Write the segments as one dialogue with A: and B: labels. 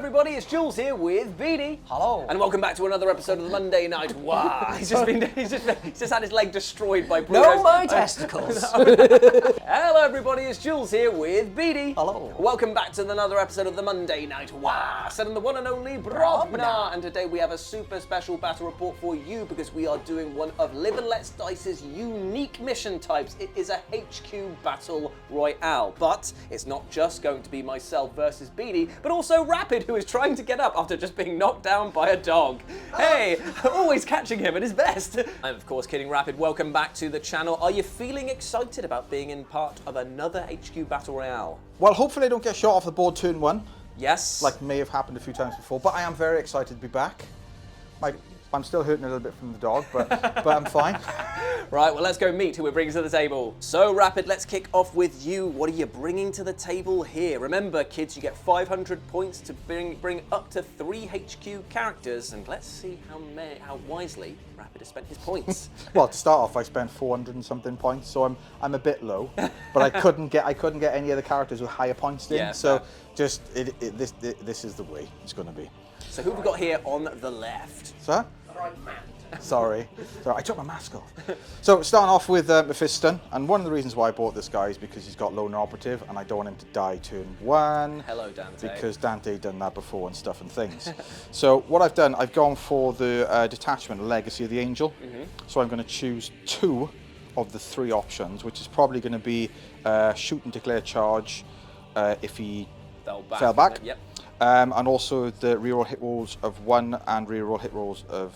A: everybody, it's Jules here with Beanie.
B: Hello.
A: And welcome back to another episode of the Monday Night Wow. He's just had his leg destroyed by Bruno's.
B: No, my testicles.
A: Hello everybody, it's Jules here with Beanie.
B: Hello.
A: Welcome back to another episode of the Monday Night Wow. Set in the one and only Brobna. And today we have a super special battle report for you because we are doing one of Live and Let's Dice's unique mission types. It is a HQ Battle Royale. But it's not just going to be myself versus Beanie, but also Rapid, who is trying to get up after just being knocked down by a dog. Hey, always catching him at his best. I'm of course kidding, Rapid. Welcome back to the channel. Are you feeling excited about being in part of another HQ Battle Royale?
C: Well, hopefully I don't get shot off the board turn one.
A: Yes.
C: Like may have happened a few times before, but I am very excited to be back. I'm still hurting a little bit from the dog, but I'm fine.
A: Right, well, let's go meet who we're bringing to the table. So, Rapid, let's kick off with you. What are you bringing to the table here? Remember, kids, you get 500 points to bring up to 3 HQ characters, and let's see how wisely Rapid has spent his points.
C: Well, to start off, I spent 400 and something points, so I'm a bit low. But I couldn't get any other characters with higher points in.
A: Yeah,
C: so
A: fair.
C: just this is the way it's going to be.
A: So, who have we got here on the left?
C: Sir? Sorry, I took my mask off. So starting off with Mephiston, and one of the reasons why I bought this guy is because he's got Loner Operative, and I don't want him to die turn one.
A: Hello, Dante.
C: Because Dante done that before and stuff and things. So what I've done, I've gone for the detachment, Legacy of the Angel. So I'm going to choose 2 of the 3 options, which is probably going to be shoot and declare charge if he fell back.
A: Yep.
C: And also the reroll hit rolls of 1 and reroll hit rolls of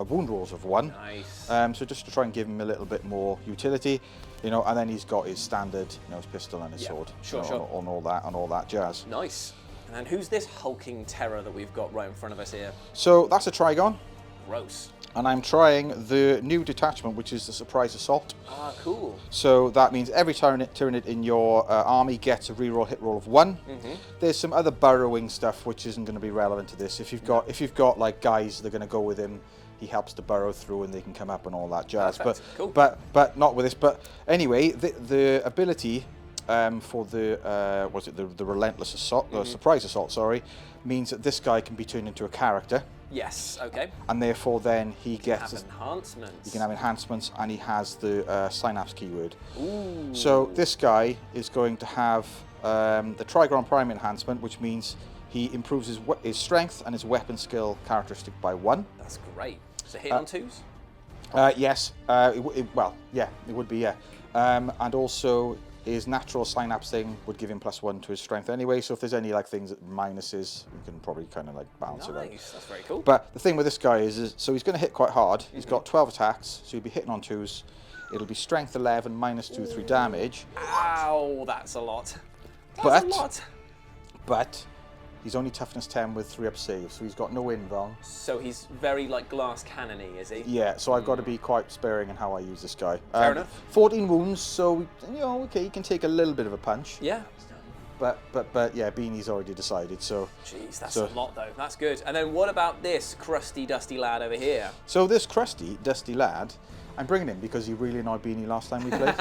C: wound rolls of 1.
A: Nice.
C: So just to try and give him a little bit more utility, you know, and then he's got his standard, you know, his pistol and his sword,
A: sure,
C: you know,
A: sure.
C: on all that jazz.
A: Nice. And then who's this hulking terror that we've got right in front of us here?
C: So that's a Trigon.
A: Gross.
C: And I'm trying the new detachment, which is the Surprise Assault.
A: Ah, cool.
C: So that means every turret in your army gets a reroll hit roll of 1. There's some other burrowing stuff which isn't going to be relevant to this. If you've got like guys that are going to go with him, he helps to burrow through and they can come up and all that jazz.
A: Perfect. Cool.
C: But not with this. But anyway, the ability for the the relentless assault, the surprise assault, sorry, means that this guy can be turned into a character.
A: Yes. Okay.
C: And therefore, then he gets
A: enhancements.
C: He can have enhancements, and he has the synapse keyword.
A: Ooh.
C: So this guy is going to have the Trigon Prime enhancement, which means he improves his strength and his weapon skill characteristic by 1.
A: That's great. So hit on 2s?
C: Yes. It would be, yeah. And also his natural synapse thing would give him +1 to his strength anyway. So if there's any like things that minuses, you can probably kind of like balance it out.
A: Nice. That's very cool.
C: But the thing with this guy is so he's going to hit quite hard. He's got 12 attacks, so he'll be hitting on 2s. It'll be strength 11 -2/3 damage.
A: Ow, that's a lot.
C: But-
A: a lot.
C: But he's only toughness 10 with 3 up saves, so he's got no invuln.
A: So he's very like glass cannon-y, is he?
C: Yeah, so I've got to be quite sparing in how I use this guy.
A: Fair enough.
C: 14 wounds, so you know, okay, he can take a little bit of a punch.
A: Yeah.
C: But yeah, Beanie's already decided. So.
A: Jeez, that's a lot though. That's good. And then what about this crusty, dusty lad over here?
C: So this crusty, dusty lad, I'm bringing him because he really annoyed Beanie last time we played.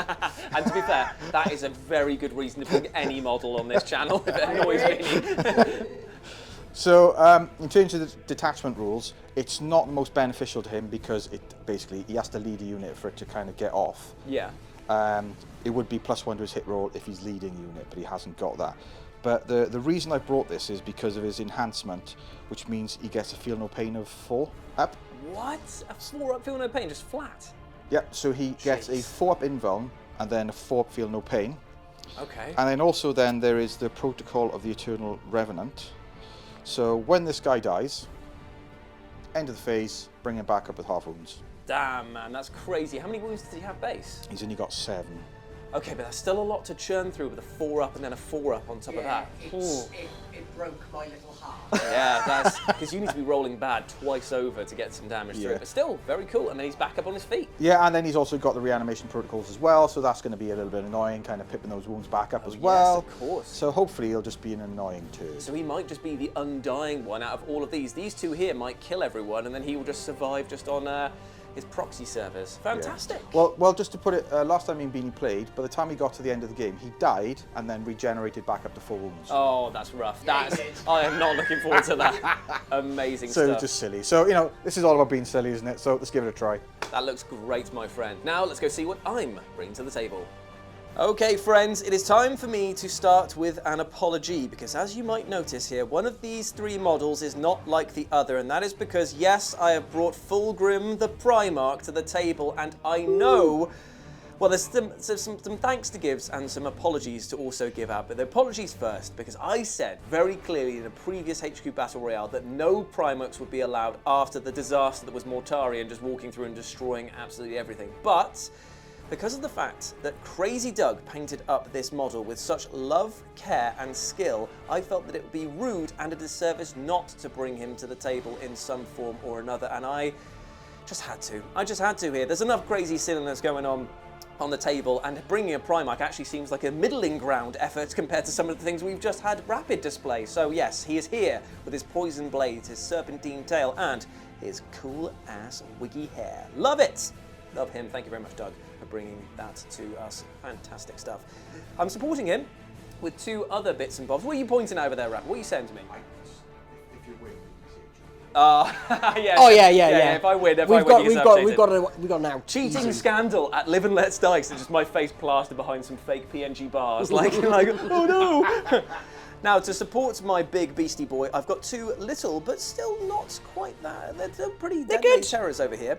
A: And to be fair, that is a very good reason to bring any model on this channel if it annoys Beanie.
C: So, in terms of the detachment rules, it's not the most beneficial to him because he has to lead a unit for it to kind of get off.
A: Yeah.
C: It would be +1 to his hit roll if he's leading unit, but he hasn't got that. But the reason I brought this is because of his enhancement, which means he gets a feel no pain of 4 up.
A: What? A 4 up feel no pain, just flat?
C: Yep, so he gets a 4 up invuln and then a 4 up feel no pain.
A: Okay.
C: And then also there is the Protocol of the Eternal Revenant. So when this guy dies, end of the phase, bring him back up with half wounds.
A: Damn, man, that's crazy. How many wounds does he have base?
C: He's only got 7.
A: Okay, but that's still a lot to churn through with a 4 up and then a 4 up on top of that.
B: It broke my little heart.
A: Yeah, that's because you need to be rolling bad twice over to get some damage through. But still, very cool. And then he's back up on his feet.
C: Yeah, and then he's also got the reanimation protocols as well, so that's going to be a little bit annoying, kind of pipping those wounds back up as well.
A: Yes, of course.
C: So hopefully he'll just be an annoying turd.
A: So he might just be the undying one out of all of these. These 2 here might kill everyone, and then he will just survive just on his proxy servers. Fantastic.
C: Yeah. Well, just to put it, last time me and Beanie played, by the time he got to the end of the game, he died and then regenerated back up to 4 wounds.
A: Oh, that's rough. I am not looking forward to that. Amazing
C: so
A: stuff.
C: it was just silly. So, you know, this is all about being silly, isn't it? So let's give it a try.
A: That looks great, my friend. Now let's go see what I'm bringing to the table. Okay, friends, it is time for me to start with an apology, because as you might notice here, one of these 3 models is not like the other, and that is because, yes, I have brought Fulgrim the Primarch to the table, and I know, well, there's some thanks to give and some apologies to also give out, but the apologies first, because I said very clearly in a previous HQ Battle Royale that no Primarchs would be allowed after the disaster that was Mortarion just walking through and destroying absolutely everything. But because of the fact that Crazy Doug painted up this model with such love, care and skill, I felt that it would be rude and a disservice not to bring him to the table in some form or another, and I just had to. I just had to here. There's enough crazy silliness going on the table, and bringing a Primarch actually seems like a middling ground effort compared to some of the things we've just had rapid display. So yes, he is here with his poison blades, his serpentine tail, and his cool-ass wiggy hair. Love it! Love him. Thank you very much, Doug, for bringing that to us. Fantastic stuff. I'm supporting him with 2 other bits and bobs. What are you pointing over there, Rapper? What are you saying to me?
C: If you win,
A: Yeah.
D: Oh yeah.
A: If I win,
D: We've got now
A: cheating scandal at Live and Let's Dice, and just my face plastered behind some fake PNG bars, like oh no. Now, to support my big beastie boy, I've got 2 little, but still not quite that. They're pretty deadly terrors over here.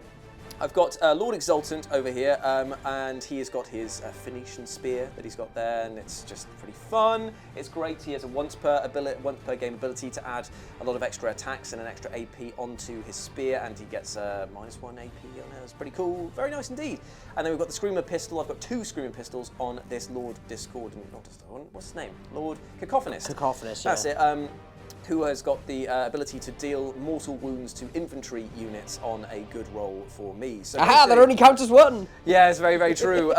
A: I've got Lord Exultant over here, and he has got his Phoenician spear that he's got there, and it's just pretty fun. It's great. He has a once per game ability to add a lot of extra attacks and an extra AP onto his spear, and he gets -1 AP on it. It's pretty cool. Very nice indeed. And then we've got the Screamer pistol. I've got 2 Screamer pistols on this Lord Discordant. What's his name? Lord Cacophonist.
D: Cacophonist, yeah.
A: That's it. Who has got the ability to deal mortal wounds to infantry units on a good roll for me. So
D: aha, that only counts as 1!
A: Yeah, it's very, very true.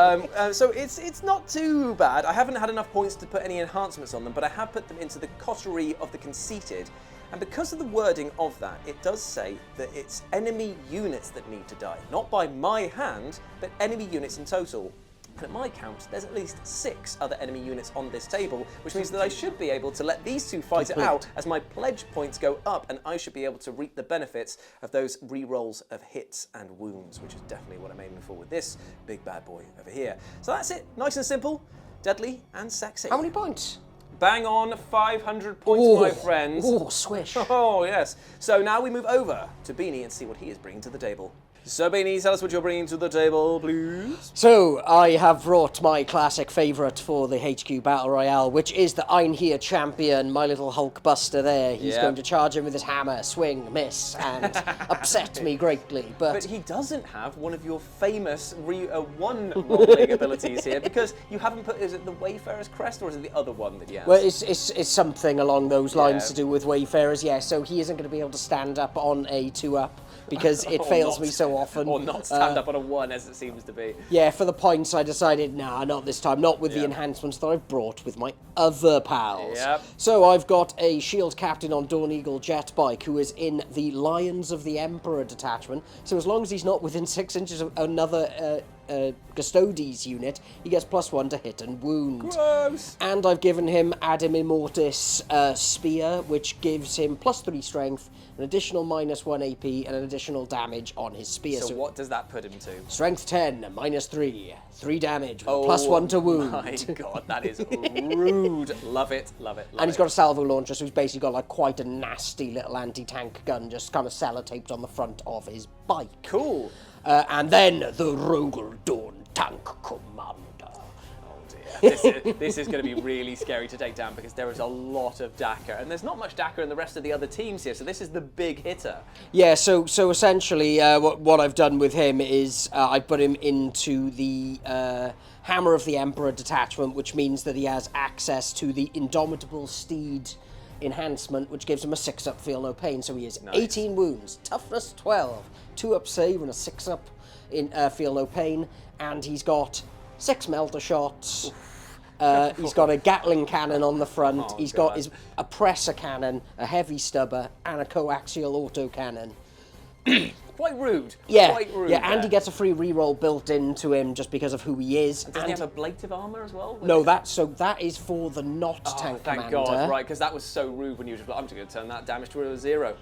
A: So it's not too bad. I haven't had enough points to put any enhancements on them, but I have put them into the coterie of the conceited. And because of the wording of that, it does say that it's enemy units that need to die. Not by my hand, but enemy units in total. And at my count, there's at least 6 other enemy units on this table, which means that I should be able to let these 2 fight it out as my pledge points go up, and I should be able to reap the benefits of those re-rolls of hits and wounds, which is definitely what I'm aiming for with this big bad boy over here. So that's it. Nice and simple, deadly and sexy.
D: How many points?
A: Bang on 500 points, my friends.
D: Oh, swish.
A: Oh, yes. So now we move over to Beanie and see what he is bringing to the table. So, Beanie, tell us what you're bringing to the table, please.
D: So, I have brought my classic favourite for the HQ Battle Royale, which is the Einherjar champion, my little Hulk Buster there. He's going to charge him with his hammer, swing, miss, and upset me greatly. But
A: he doesn't have one of your famous one-rolling abilities here, because you haven't put, is it the Wayfarer's Crest, or is it the other one that he has?
D: Well, it's something along those lines to do with Wayfarers, yeah. So he isn't going to be able to stand up on a 2-up, because it fails me so often.
A: Or not stand up on a 1, as it seems to be.
D: Yeah, for the points, I decided, nah, not this time. Not with the enhancements that I've brought with my other pals.
A: Yep.
D: So I've got a Shield Captain on Dawn Eagle jet bike who is in the Lions of the Emperor detachment. So as long as he's not within 6 inches of another Custodes unit, he gets +1 to hit and wound.
A: Gross!
D: And I've given him Adem Immortis Spear, which gives him +3 strength, an additional -1 AP, and an additional damage on his spear.
A: So what does that put him to?
D: Strength 10, -3, 3 damage, with +1 to wound.
A: My God, that is rude. Love it, love it, love
D: And he's got a salvo launcher, so he's basically got like quite a nasty little anti-tank gun, just kind of sellotaped on the front of his bike.
A: Cool.
D: And then the Rogel Dawn Tank Commander.
A: This is going to be really scary to take down, because there is a lot of Dakar, and there's not much Dakar in the rest of the other teams here, so this is the big hitter.
D: Yeah, so essentially what I've done with him is I put him into the Hammer of the Emperor detachment, which means that he has access to the Indomitable Steed enhancement, which gives him a 6-up feel no pain, so he has 18 wounds, toughness 12, 2-up save and a 6-up in feel no pain, and he's got 6 melter shots. He's got a Gatling cannon on the front. He's got his oppressor cannon, a heavy stubber, and a coaxial autocannon.
A: Quite rude.
D: Yeah,
A: Quite rude.
D: yeah, and he gets a free reroll built into him just because of who he is.
A: Does he have ablative armor as well?
D: No, that is for the not tank
A: thank
D: commander.
A: God, right? Because that was so rude when you were just like, I'm just going to turn that damage to a 0.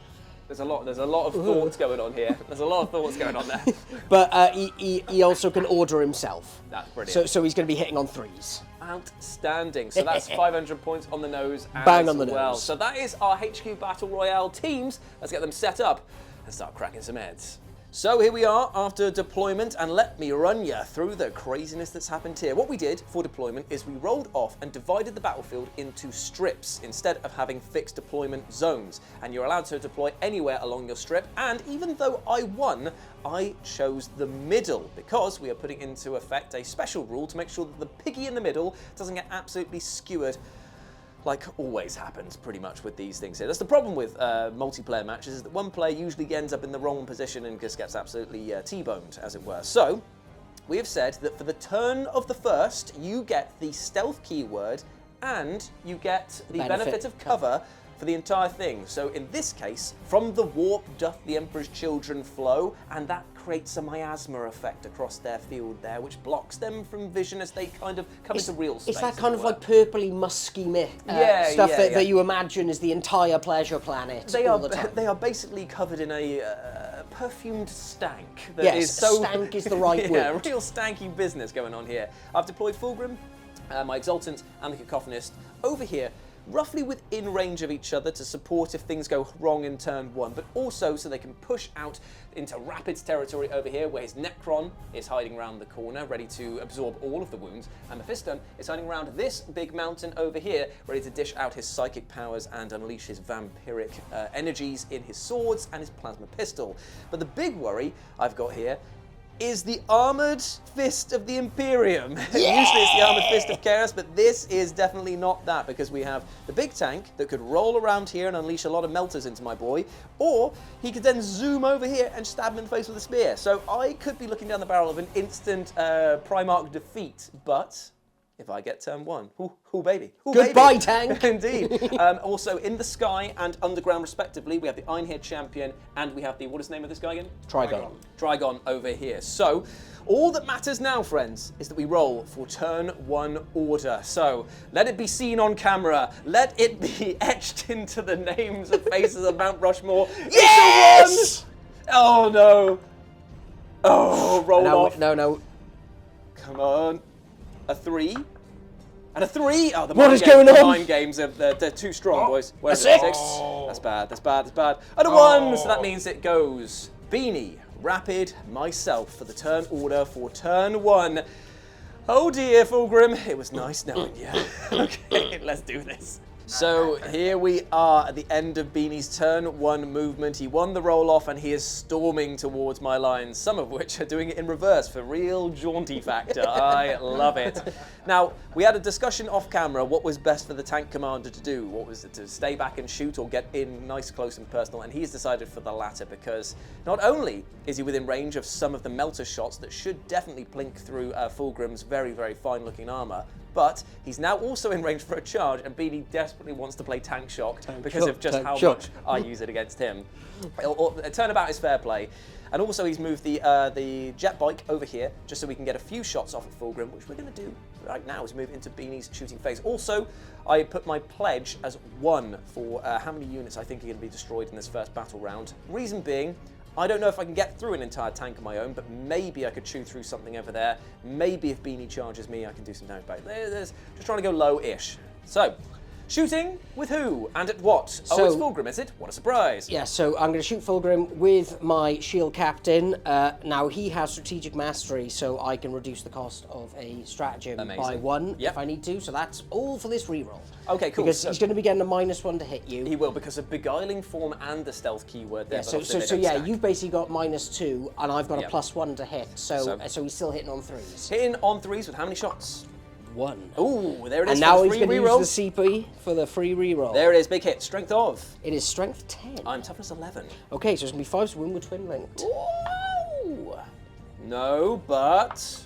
A: There's a lot of thoughts going on here. There's a lot of thoughts going on there.
D: But he also can order himself.
A: That's brilliant.
D: So he's going to be hitting on 3s.
A: Outstanding. So that's 500 points on the nose
D: Bang
A: as
D: on the
A: well.
D: nose.
A: So that is our HQ Battle Royale teams. Let's get them set up and start cracking some heads. So here we are after deployment, and let me run you through the craziness that's happened here. What we did for deployment is we rolled off and divided the battlefield into strips instead of having fixed deployment zones. And you're allowed to deploy anywhere along your strip, and even though I won, I chose the middle because we are putting into effect a special rule to make sure that the piggy in the middle doesn't get absolutely skewered, like always happens pretty much with these things here. That's the problem with multiplayer matches, is that one player usually ends up in the wrong position and just gets absolutely T-boned, as it were. So we have said that for the turn of the first, you get the stealth keyword and you get the benefit of cover for the entire thing. So in this case, from the warp doth the Emperor's children flow, and that creates a miasma effect across their field there, which blocks them from vision as they kind of come into real space.
D: It's that kind of like purpley, musky stuff that you imagine is the entire pleasure planet all the time.
A: They are basically covered in a perfumed stank. That
D: Yes,
A: is so,
D: stank is the right
A: yeah,
D: word.
A: real stanky business going on here. I've deployed Fulgrim, my Exultant, and the Cacophonist over here, roughly within range of each other to support if things go wrong in turn 1, but also so they can push out into Rapid's territory over here, where his Necron is hiding around the corner, ready to absorb all of the wounds, and Mephiston is hiding around this big mountain over here, ready to dish out his psychic powers and unleash his vampiric energies in his swords and his plasma pistol. But the big worry I've got here is the Armoured Fist of the Imperium.
D: Yeah!
A: Usually it's the Armoured Fist of Chaos, but this is definitely not that, because we have the big tank that could roll around here and unleash a lot of melters into my boy, or he could then zoom over here and stab him in the face with a spear. So I could be looking down the barrel of an instant Primarch defeat, but if I get turn 1, ooh baby. Ooh,
D: Goodbye,
A: baby.
D: tank.
A: Indeed. Also, in the sky and underground, respectively, we have the Ironhaired Champion, and we have the, what is the name of this guy again?
D: Trigon.
A: Trigon over here. So, all that matters now, friends, is that we roll for turn 1 order. So, let it be seen on camera. Let it be etched into the names and faces of Mount Rushmore.
D: Yes!
A: It's a 1! Oh, no. Oh, roll off.
D: No.
A: Come on. A 3. And a 3. Oh, the
D: What
A: mind
D: is
A: games,
D: going
A: the
D: on?
A: mind games are they're too strong, boys. Where's
D: A
A: it?
D: 6.
A: That's bad. That's bad. That's bad. And a 1. So that means it goes Beanie, Rapid, myself for the turn order for turn 1. Oh dear, Fulgrim. It was nice knowing you. Okay, let's do this. So here we are at the end of Beanie's turn 1 movement. He won the roll-off and he is storming towards my lines, some of which are doing it in reverse for real jaunty factor. I love it. Now, we had a discussion off camera what was best for the tank commander to do. What was it, to stay back and shoot or get in nice, close and personal? And he's decided for the latter, because not only is he within range of some of the melter shots that should definitely blink through Fulgrim's very, very fine looking armor, but he's now also in range for a charge, and Beanie desperately wants to play tank shock because of just how much I use it against him. Turnabout is fair play. And also he's moved the jet bike over here, just so we can get a few shots off of Fulgrim, which we're going to do right now as we move into Beanie's shooting phase. Also, I put my pledge as 1 for how many units I think are going to be destroyed in this first battle round. Reason being, I don't know if I can get through an entire tank on my own, but maybe I could chew through something over there. Maybe if Beanie charges me, I can do some damage back. Just trying to go low-ish. So, shooting with who and at what?
D: So,
A: it's Fulgrim, is it? What a surprise.
D: Yeah, so I'm going to shoot Fulgrim with my shield captain. Now, he has strategic mastery, so I can reduce the cost of a stratagem by 1 if I need to. So that's all for this reroll.
A: Okay, cool.
D: Because he's going to be getting a -1 to hit you.
A: He will, because of Beguiling Form and the stealth keyword there.
D: Yeah, so you've basically got -2, and I've got a +1 to hit. So he's still hitting on 3s.
A: Hitting on 3s with how many shots?
D: 1.
A: Ooh, there it is.
D: And now
A: for the
D: he's
A: free
D: going to
A: reroll.
D: use the CP for the free reroll.
A: There it is, big hit. Strength of?
D: It is strength 10.
A: I'm toughness 11.
D: Okay, so it's going to be 5 wound with twin linked.
A: Ooh. No, but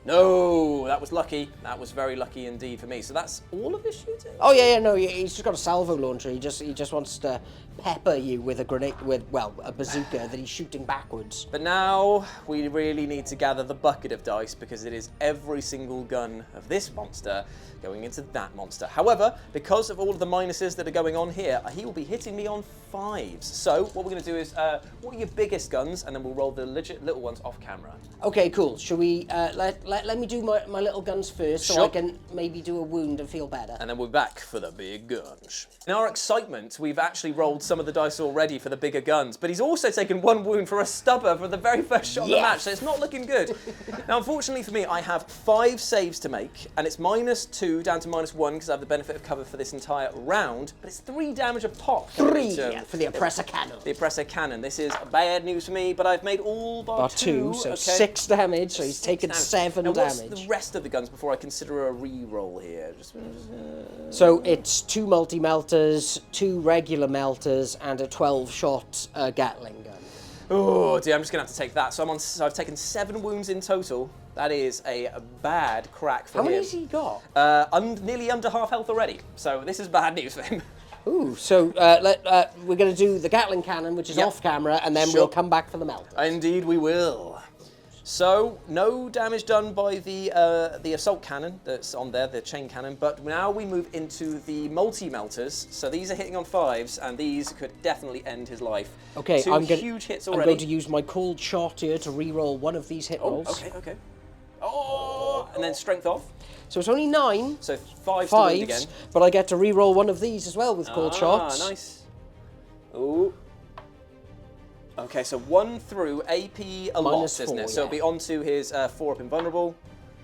A: No, that was lucky. That was very lucky indeed for me. So that's all of his shooting?
D: Oh yeah, no, he's just got a salvo launcher. He just wants to pepper you with a grenade, a bazooka that he's shooting backwards.
A: But now we really need to gather the bucket of dice because it is every single gun of this monster going into that monster. However, because of all of the minuses that are going on here, he will be hitting me on 5s. So what we're going to do is, what are your biggest guns, and then we'll roll the legit little ones off camera.
D: Okay, cool. Should we let me do my little guns first, so
A: Sure.
D: I can maybe do a wound and feel better.
A: And then we're back for the big guns. In our excitement, we've actually rolled some of the dice already for the bigger guns, but he's also taken 1 wound for a stubber for the very first shot of the match, so it's not looking good. Now, unfortunately for me, I have 5 saves to make, and it's -2 down to -1 because I have the benefit of cover for this entire round, but it's 3 damage a pop.
D: 3 for the oppressor cannon.
A: The oppressor cannon. This is bad news for me, but I've made all bar
D: 2, so
A: okay.
D: 6 damage, so he's taken 7
A: now,
D: damage.
A: What's the rest of the guns before I consider a re-roll here?
D: So it's 2 multi-melters, 2 regular melters, and a 12-shot Gatling gun.
A: Oh dear, I'm just gonna have to take that. So I've taken 7 wounds in total. That is a bad crack for him.
D: How many has he got?
A: Nearly under half health already. So this is bad news for him.
D: Ooh, so we're going to do the Gatling cannon, which is off camera, and then we'll come back for the melter.
A: Indeed we will. So, no damage done by the assault cannon that's on there, the chain cannon, but now we move into the multi-melters. So these are hitting on 5s, and these could definitely end his life.
D: Okay,
A: 2 huge hits already.
D: I'm going to use my cold shot here to re-roll one of these hit rolls.
A: Okay. Oh, and then strength off.
D: So it's only 9.
A: So 5s to wound again.
D: But I get to re-roll one of these as well with cold shots.
A: Ah, nice. Ooh. Okay, so 1 through AP a lot, isn't it? So it'll be onto his 4-up invulnerable.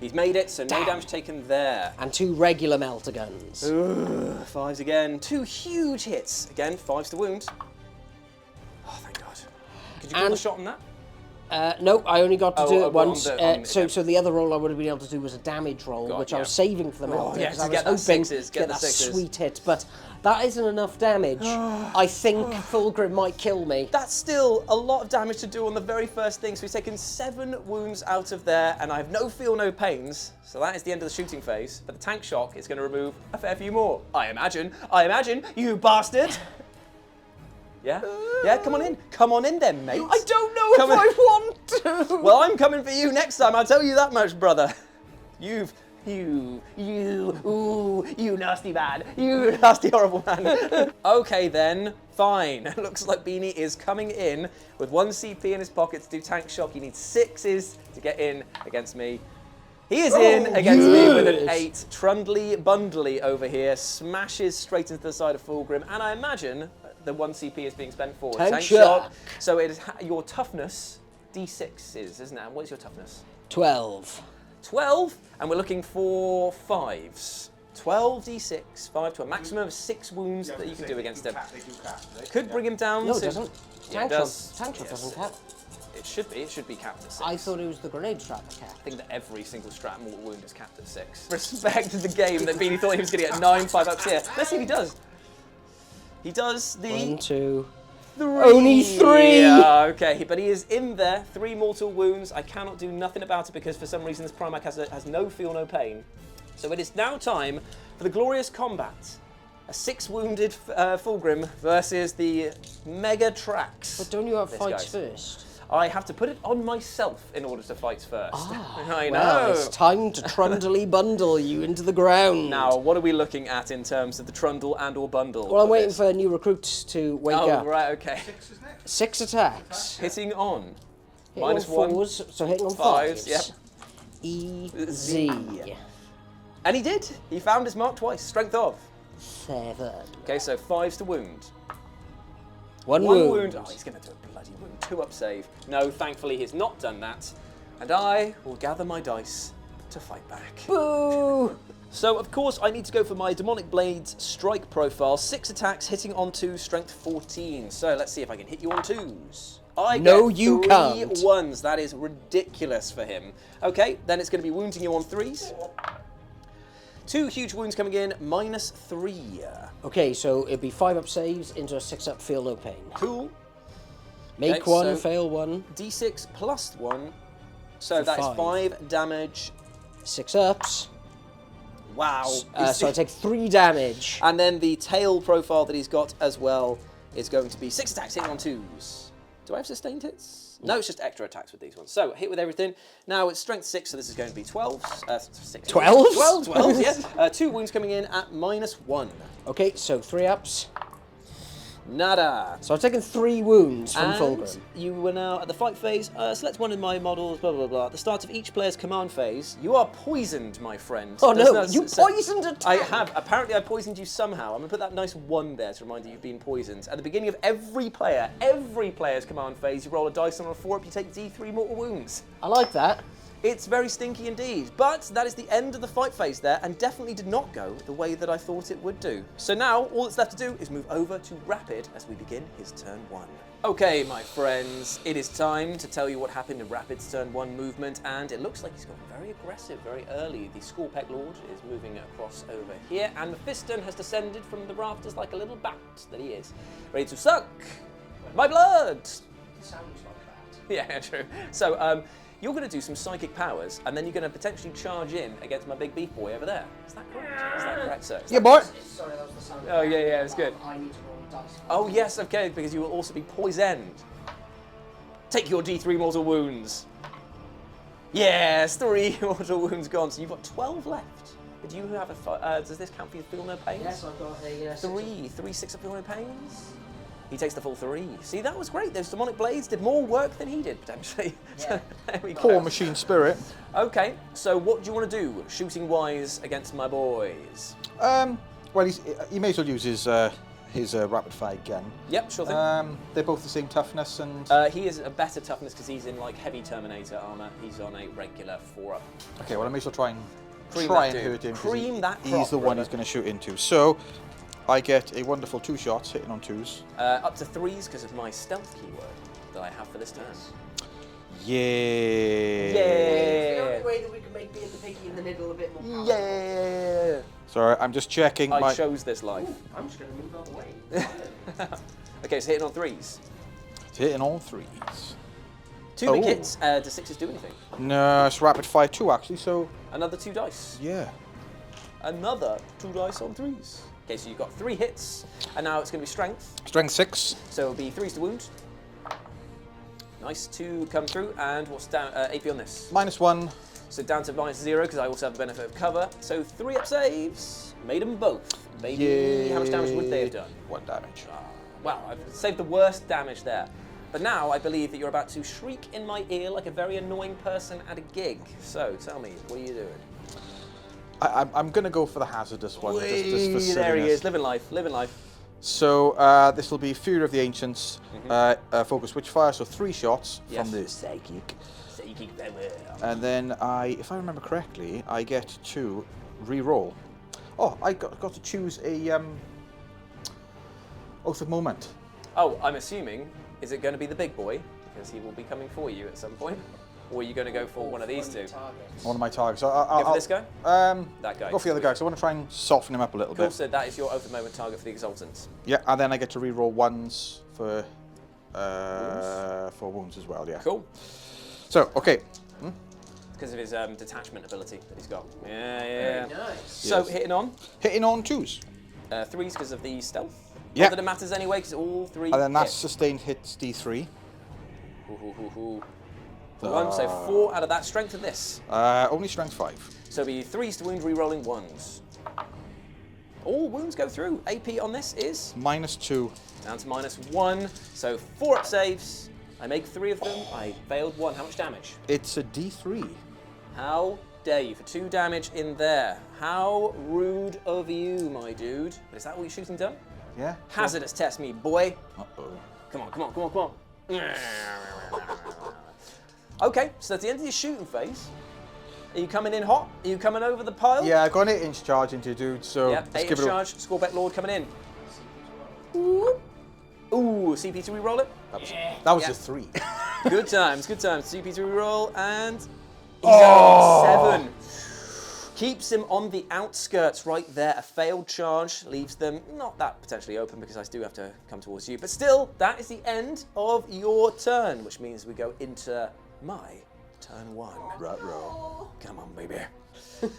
A: He's made it, so no damage taken there.
D: And 2 regular melter guns.
A: Ooh, 5s again. 2 huge hits. Again, 5s to wound. Oh, thank God. Could you pull a shot on that?
D: No, I only got to do it once.
A: So
D: the other roll I would have been able to do was a damage roll, which I was saving for the melter because I was hoping to get that sweet hit. But that isn't enough damage. I think Fulgrim might kill me.
A: That's still a lot of damage to do on the very first thing. So he's taken 7 wounds out of there, and I have no feel, no pains. So that is the end of the shooting phase. But the tank shock is going to remove a fair few more. I imagine, you bastard. Yeah? Yeah, come on in. Come on in then, mate.
D: I don't know if I want to.
A: Well, I'm coming for you next time, I'll tell you that much, brother. You nasty man. You nasty, horrible man. Okay then, fine. Looks like Beanie is coming in with 1 CP in his pocket to do tank shock. He needs 6s to get in against me. He is in against me with an 8. Trundly Bundly over here smashes straight into the side of Fulgrim, and I imagine the 1 CP is being spent for tank shock. So it is your toughness D6 isn't it? What is your toughness?
D: 12.
A: 12, and we're looking for 5s. 12 D6, 5 to a maximum of 6 wounds that you can do against him. Could bring him down.
D: No,
A: to...
D: it doesn't. Tank shot doesn't cap.
A: It should be capped at 6.
D: I thought it was the grenade strat that capped.
A: I think that every single strat mortal wound is capped at 6. Respect the game that Beanie thought he was going to get 9 5-ups here. Let's see if he does. He does the...
D: 1, 2,
A: 3.
D: Only 3!
A: Yeah, okay, but he is in there. 3 mortal wounds. I cannot do nothing about it because for some reason this Primac has no feel, no pain. So it is now time for the glorious combat. A 6-wounded Fulgrim versus the Mega Trax.
D: But don't you have fights first?
A: I have to put it on myself in order to fight first. I know.
D: Well, it's time to trundly bundle you into the ground.
A: Now, what are we looking at in terms of the trundle and or bundle?
D: Well, I'm waiting for new recruits to wake up.
A: Oh, right, okay.
D: 6 attacks.
A: Hitting on.
D: Hitting
A: -1.
D: on 4s, so hitting on 5s.
A: Yep.
D: Easy.
A: And he did. He found his mark twice. Strength of.
D: 7.
A: Okay, so 5s to wound.
D: 1
A: wound.
D: wound.
A: Oh, he's going to do a bloody wound. 2-up save. No, thankfully he's not done that. And I will gather my dice to fight back.
D: Boo!
A: So, of course, I need to go for my Demonic Blades strike profile. 6 attacks, hitting on 2, strength 14. So, let's see if I can hit you on 2s. I get
D: you
A: 3
D: can't.
A: 1s. That is ridiculous for him. Okay, then it's going to be wounding you on 3s. 2 huge wounds coming in, -3.
D: Okay, so it'd be 5-up saves into a 6-up feel no pain.
A: Cool.
D: Make
A: Okay,
D: 1,
A: so
D: fail 1.
A: D6 plus 1. So
D: For
A: that is
D: 5.
A: 5 damage
D: 6 ups.
A: Wow.
D: So I take 3 damage.
A: And then the tail profile that he's got as well is going to be 6 attacks hitting on 2s. Do I have sustained hits? No, it's just extra attacks with these ones. So, hit with everything. Now it's strength 6, so this is going to be 12s. 6.
D: 12s?
A: 12s, yeah. 2 wounds coming in at -1.
D: Okay, so 3 ups.
A: Nada.
D: So I've taken 3 wounds from
A: And
D: Fulgrim.
A: you were now at the fight phase. Select one of my models, blah, blah, blah. At the start of each player's command phase, you are poisoned, my friend.
D: Oh no,
A: That's-
D: you
A: so-
D: poisoned a
A: I
D: town.
A: have. Apparently I poisoned you somehow. I'm going to put that nice 1 there to remind you you've been poisoned. At the beginning of every player's command phase, you roll a dice on a 4-up, you take D3 mortal wounds.
D: I like that.
A: It's very stinky indeed, but that is the end of the fight phase there, and definitely did not go the way that I thought it would do. So now, all that's left to do is move over to Rapid as we begin his turn 1. Okay, my friends, it is time to tell you what happened in Rapid's turn 1 movement, and it looks like he's gotten very aggressive very early. The Skullpeck Lord is moving across over here, and Mephiston has descended from the rafters like a little bat that he is, ready to suck my blood!
B: It sounds like that.
A: Yeah, true. So, you're going to do some psychic powers, and then you're going to potentially charge in against my big beef boy over there. Is that correct? Is that correct, sir?
C: Yeah, boy.
B: Sorry, that was the sound.
A: Oh, yeah, it's good.
B: I need to roll dice.
A: Oh, yes, okay, because you will also be poisoned. Take your D3 mortal wounds. Yes, 3 mortal wounds gone, so you've got 12 left. But do you have a... does this count for you feel no pains?
B: Yes, I've got a...
A: 3 6 of feel no pains? He takes the full 3. See, that was great. Those demonic blades did more work than he did, potentially.
B: Yeah.
A: There we go.
C: Poor machine spirit.
A: Okay, so what do you want to do, shooting-wise, against my boys?
C: Well, he may as well use his rapid fire gun.
A: Yep, sure thing.
C: They're both the same toughness, and
A: He is a better toughness because he's in like heavy Terminator armor. He's on a regular 4-up.
C: okay. Well, I may as well try and
A: Cream that dude.
C: hurt him. 'cause
A: Cream that
C: He's
A: crop,
C: the one
A: brother.
C: he's going to shoot into. So I get a wonderful 2 shots hitting on 2s.
A: Up to 3s because of my stealth keyword that I have for this turn.
C: Yeah.
B: It's the only way that we can make being the piggy in the middle a bit more powerful.
A: Yeah.
C: Sorry, I'm just checking
A: I
C: my.
A: chose this life.
B: I'm just going to move out of the way.
A: Okay, so hitting on 3s.
C: It's hitting all 3s.
A: 2 big
C: Oh.
A: hits. Do 6s do anything?
C: No, it's rapid fire 2 actually. So
A: Another 2 dice.
C: yeah.
A: Another 2 dice on 3s. Okay, so you've got 3 hits, and now it's going to be strength.
C: Strength 6.
A: So it'll be 3s to wound. Nice, 2 come through, and what's down AP on this?
C: -1.
A: So down to -0 because I also have the benefit of cover. So 3 up saves, made them both. Baby, how much damage would they have done?
C: 1 damage.
A: Wow, I've saved the worst damage there. But now I believe that you're about to shriek in my ear like a very annoying person at a gig. So tell me, what are you doing?
C: I'm going to go for the hazardous one. Just for
A: There he
C: silliness.
A: is, living life, living life.
C: So this will be Fury of the Ancients, focus Witchfire, so 3 shots
A: Yes.
C: from the psychic.
A: Psychic power.
C: And then if I remember correctly, I get to re-roll. Oh, I got to choose a Oath of Moment.
A: Oh, I'm assuming, is it going to be the big boy? Because he will be coming for you at some point. Or are you going to go for one of these 2?
C: One of my targets.
A: Go for this guy?
C: That
A: guy.
C: Go for the other guy, so I want to try and soften him up a little
A: Cool,
C: bit.
A: so that is your oath of moment target for the Exultants.
C: Yeah, and then I get to re-roll 1s for wounds as well. Yeah.
A: Cool.
C: So okay.
A: Because of his detachment ability that he's got. Yeah.
B: Very nice.
A: So
C: Yes.
A: hitting on.
C: Hitting on 2s.
A: 3s because of the stealth.
C: Yeah.
A: Not that it matters anyway, because all 3
C: And then that's
A: hit.
C: sustained hits D3.
A: For 1, so 4 out of that. Strength of this.
C: Only strength 5.
A: So it'll be 3s to wound, re-rolling 1s. All wounds go through. AP on this is
C: -2.
A: down to -1. So 4 up saves. I make 3 of them. I failed 1. How much damage?
C: It's a D3.
A: How dare you for 2 damage in there? How rude of you, my dude. But is that what your shooting done?
C: Yeah.
A: Hazardous test me, boy.
C: Uh-oh.
A: Come on. Okay, so that's the end of your shooting phase. Are you coming in hot? Are you coming over the pile?
C: Yeah, I got an 8-inch charge into dude, so
A: Yeah,
C: let's
A: 8
C: give
A: inch
C: it a...
A: charge. Skullpeck Lord coming in. Ooh, CP to reroll it.
C: That was
A: Yeah.
C: a 3.
A: Good times. CP to reroll, and he's at 7. Keeps him on the outskirts right there. A failed charge leaves them not that potentially open because I do have to come towards you. But still, that is the end of your turn, which means we go into my Turn 1.
C: Ruh-roh.
A: Come on, baby.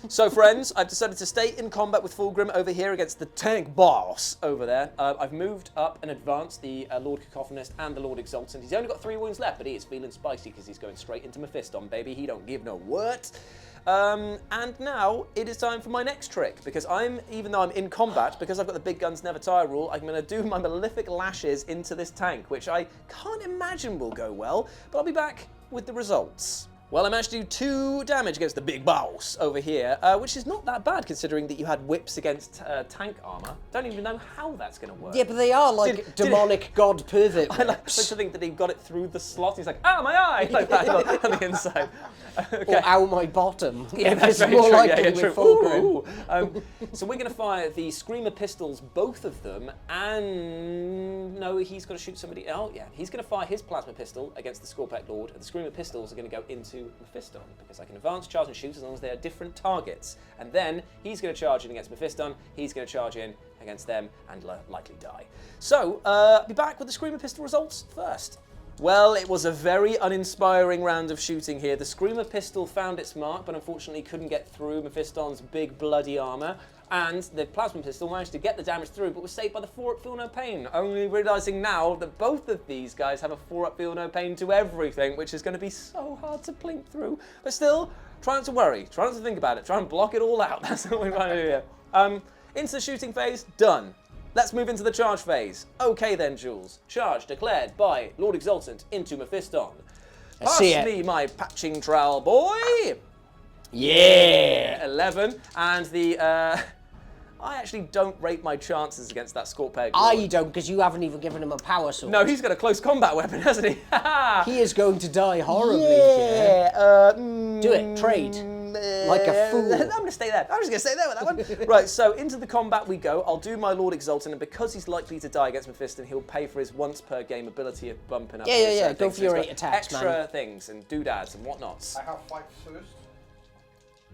A: So, friends, I've decided to stay in combat with Fulgrim over here against the tank boss over there. I've moved up and advanced the Lord Cacophonist and the Lord Exultant. He's only got 3 wounds left, but he is feeling spicy because he's going straight into Mephiston, baby. He don't give no what. And now it is time for my next trick, because even though I'm in combat, because I've got the big guns never tire rule, I'm going to do my malefic lashes into this tank, which I can't imagine will go well, but I'll be back with the results. Well, I managed to do 2 damage against the big boss over here, which is not that bad considering that you had whips against tank armor. Don't even know how that's going to work.
D: Yeah, but they are like demonic god pervert
A: I like to think that he got it through the slot. He's like, "Ah, my eye!" like that on the inside. Okay.
D: Or ow, my bottom.
A: Yeah, that's very
D: more
A: true.
D: likely
A: Yeah,
D: with
A: true.
D: Fulgrim.
A: Ooh. So we're going to fire the Screamer pistols, both of them, and no, he's got to shoot somebody. Oh, yeah, he's going to fire his plasma pistol against the Scorpec Lord, and the Screamer pistols are going to go into Mephiston, because I can advance, charge, and shoot as long as they are different targets. And then he's going to charge in against Mephiston, he's going to charge in against them, and likely die. So, I'll be back with the Screamer pistol results first. Well, it was a very uninspiring round of shooting here. The Screamer pistol found its mark, but unfortunately couldn't get through Mephiston's big bloody armour. And the Plasma pistol managed to get the damage through, but was saved by the 4-up Feel No Pain. Only realising now that both of these guys have a 4-up Feel No Pain to everything, which is going to be so hard to plink through. But still, try not to worry, try not to think about it, try and block it all out. That's what we're trying to do here. Into the shooting phase, done. Let's move into the charge phase. Okay then, Jules. Charge declared by Lord Exultant into Mephiston. Pass me my patching trowel, boy!
D: Yeah!
A: 11. And the, I actually don't rate my chances against that Scorpeg.
D: I don't, because you haven't even given him a power sword.
A: No, he's got a close combat weapon, hasn't he?
D: He is going to die horribly
A: Yeah.
D: here. Do it, trade. Like a fool.
A: I'm going to stay there. I'm just going to stay there with that one. Right, so into the combat we go. I'll do my Lord Exultant, and because he's likely to die against Mephiston, he'll pay for his once per game ability of bumping up.
D: Yeah. Go for your 8 attacks,
A: extra
D: man.
A: things and doodads and whatnots.
C: I have 5 first.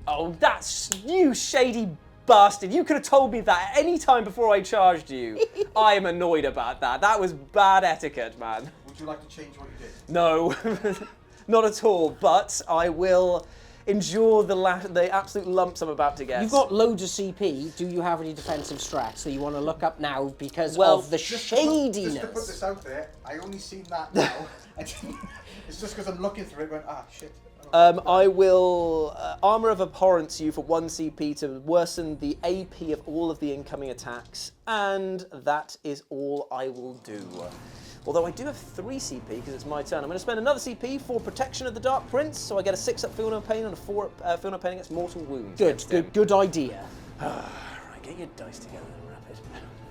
A: Oh, that's you, shady bastard. You could have told me that at any time before I charged you. I am annoyed about that. That was bad etiquette, man.
C: Would you like to change what you did?
A: No, not at all, but I will endure the absolute lumps I'm about to get.
D: You've got loads of CP. Do you have any defensive strats that you want to look up now because of the shadiness?
C: Just to put this out there, I only seen that now. It's just because I'm looking through it going, ah, shit.
A: I will Armour of Abhorrence you for 1 CP to worsen the AP of all of the incoming attacks, and that is all I will do. Although I do have 3 CP because it's my turn. I'm going to spend another CP for Protection of the Dark Prince, so I get a 6-up Feel No Pain and a 4-up Feel No Pain against Mortal Wounds.
D: Good idea.
A: Right, get your dice together then,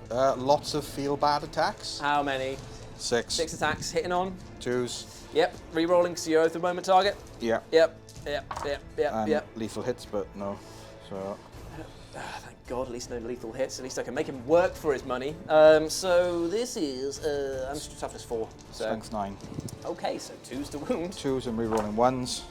A: Rapid.
C: Lots of feel bad attacks.
A: How many?
C: 6.
A: 6 attacks, hitting on.
C: 2s.
A: Yep, re-rolling so you're at the moment target.
C: Yeah.
A: Yep.
C: Lethal hits, but no. So.
A: Thank God, at least no lethal hits. At least I can make him work for his money. So this is I'm just toughness 4. So.
C: Strength 9.
A: Okay, so 2s to wound.
C: 2s and re-rolling 1s.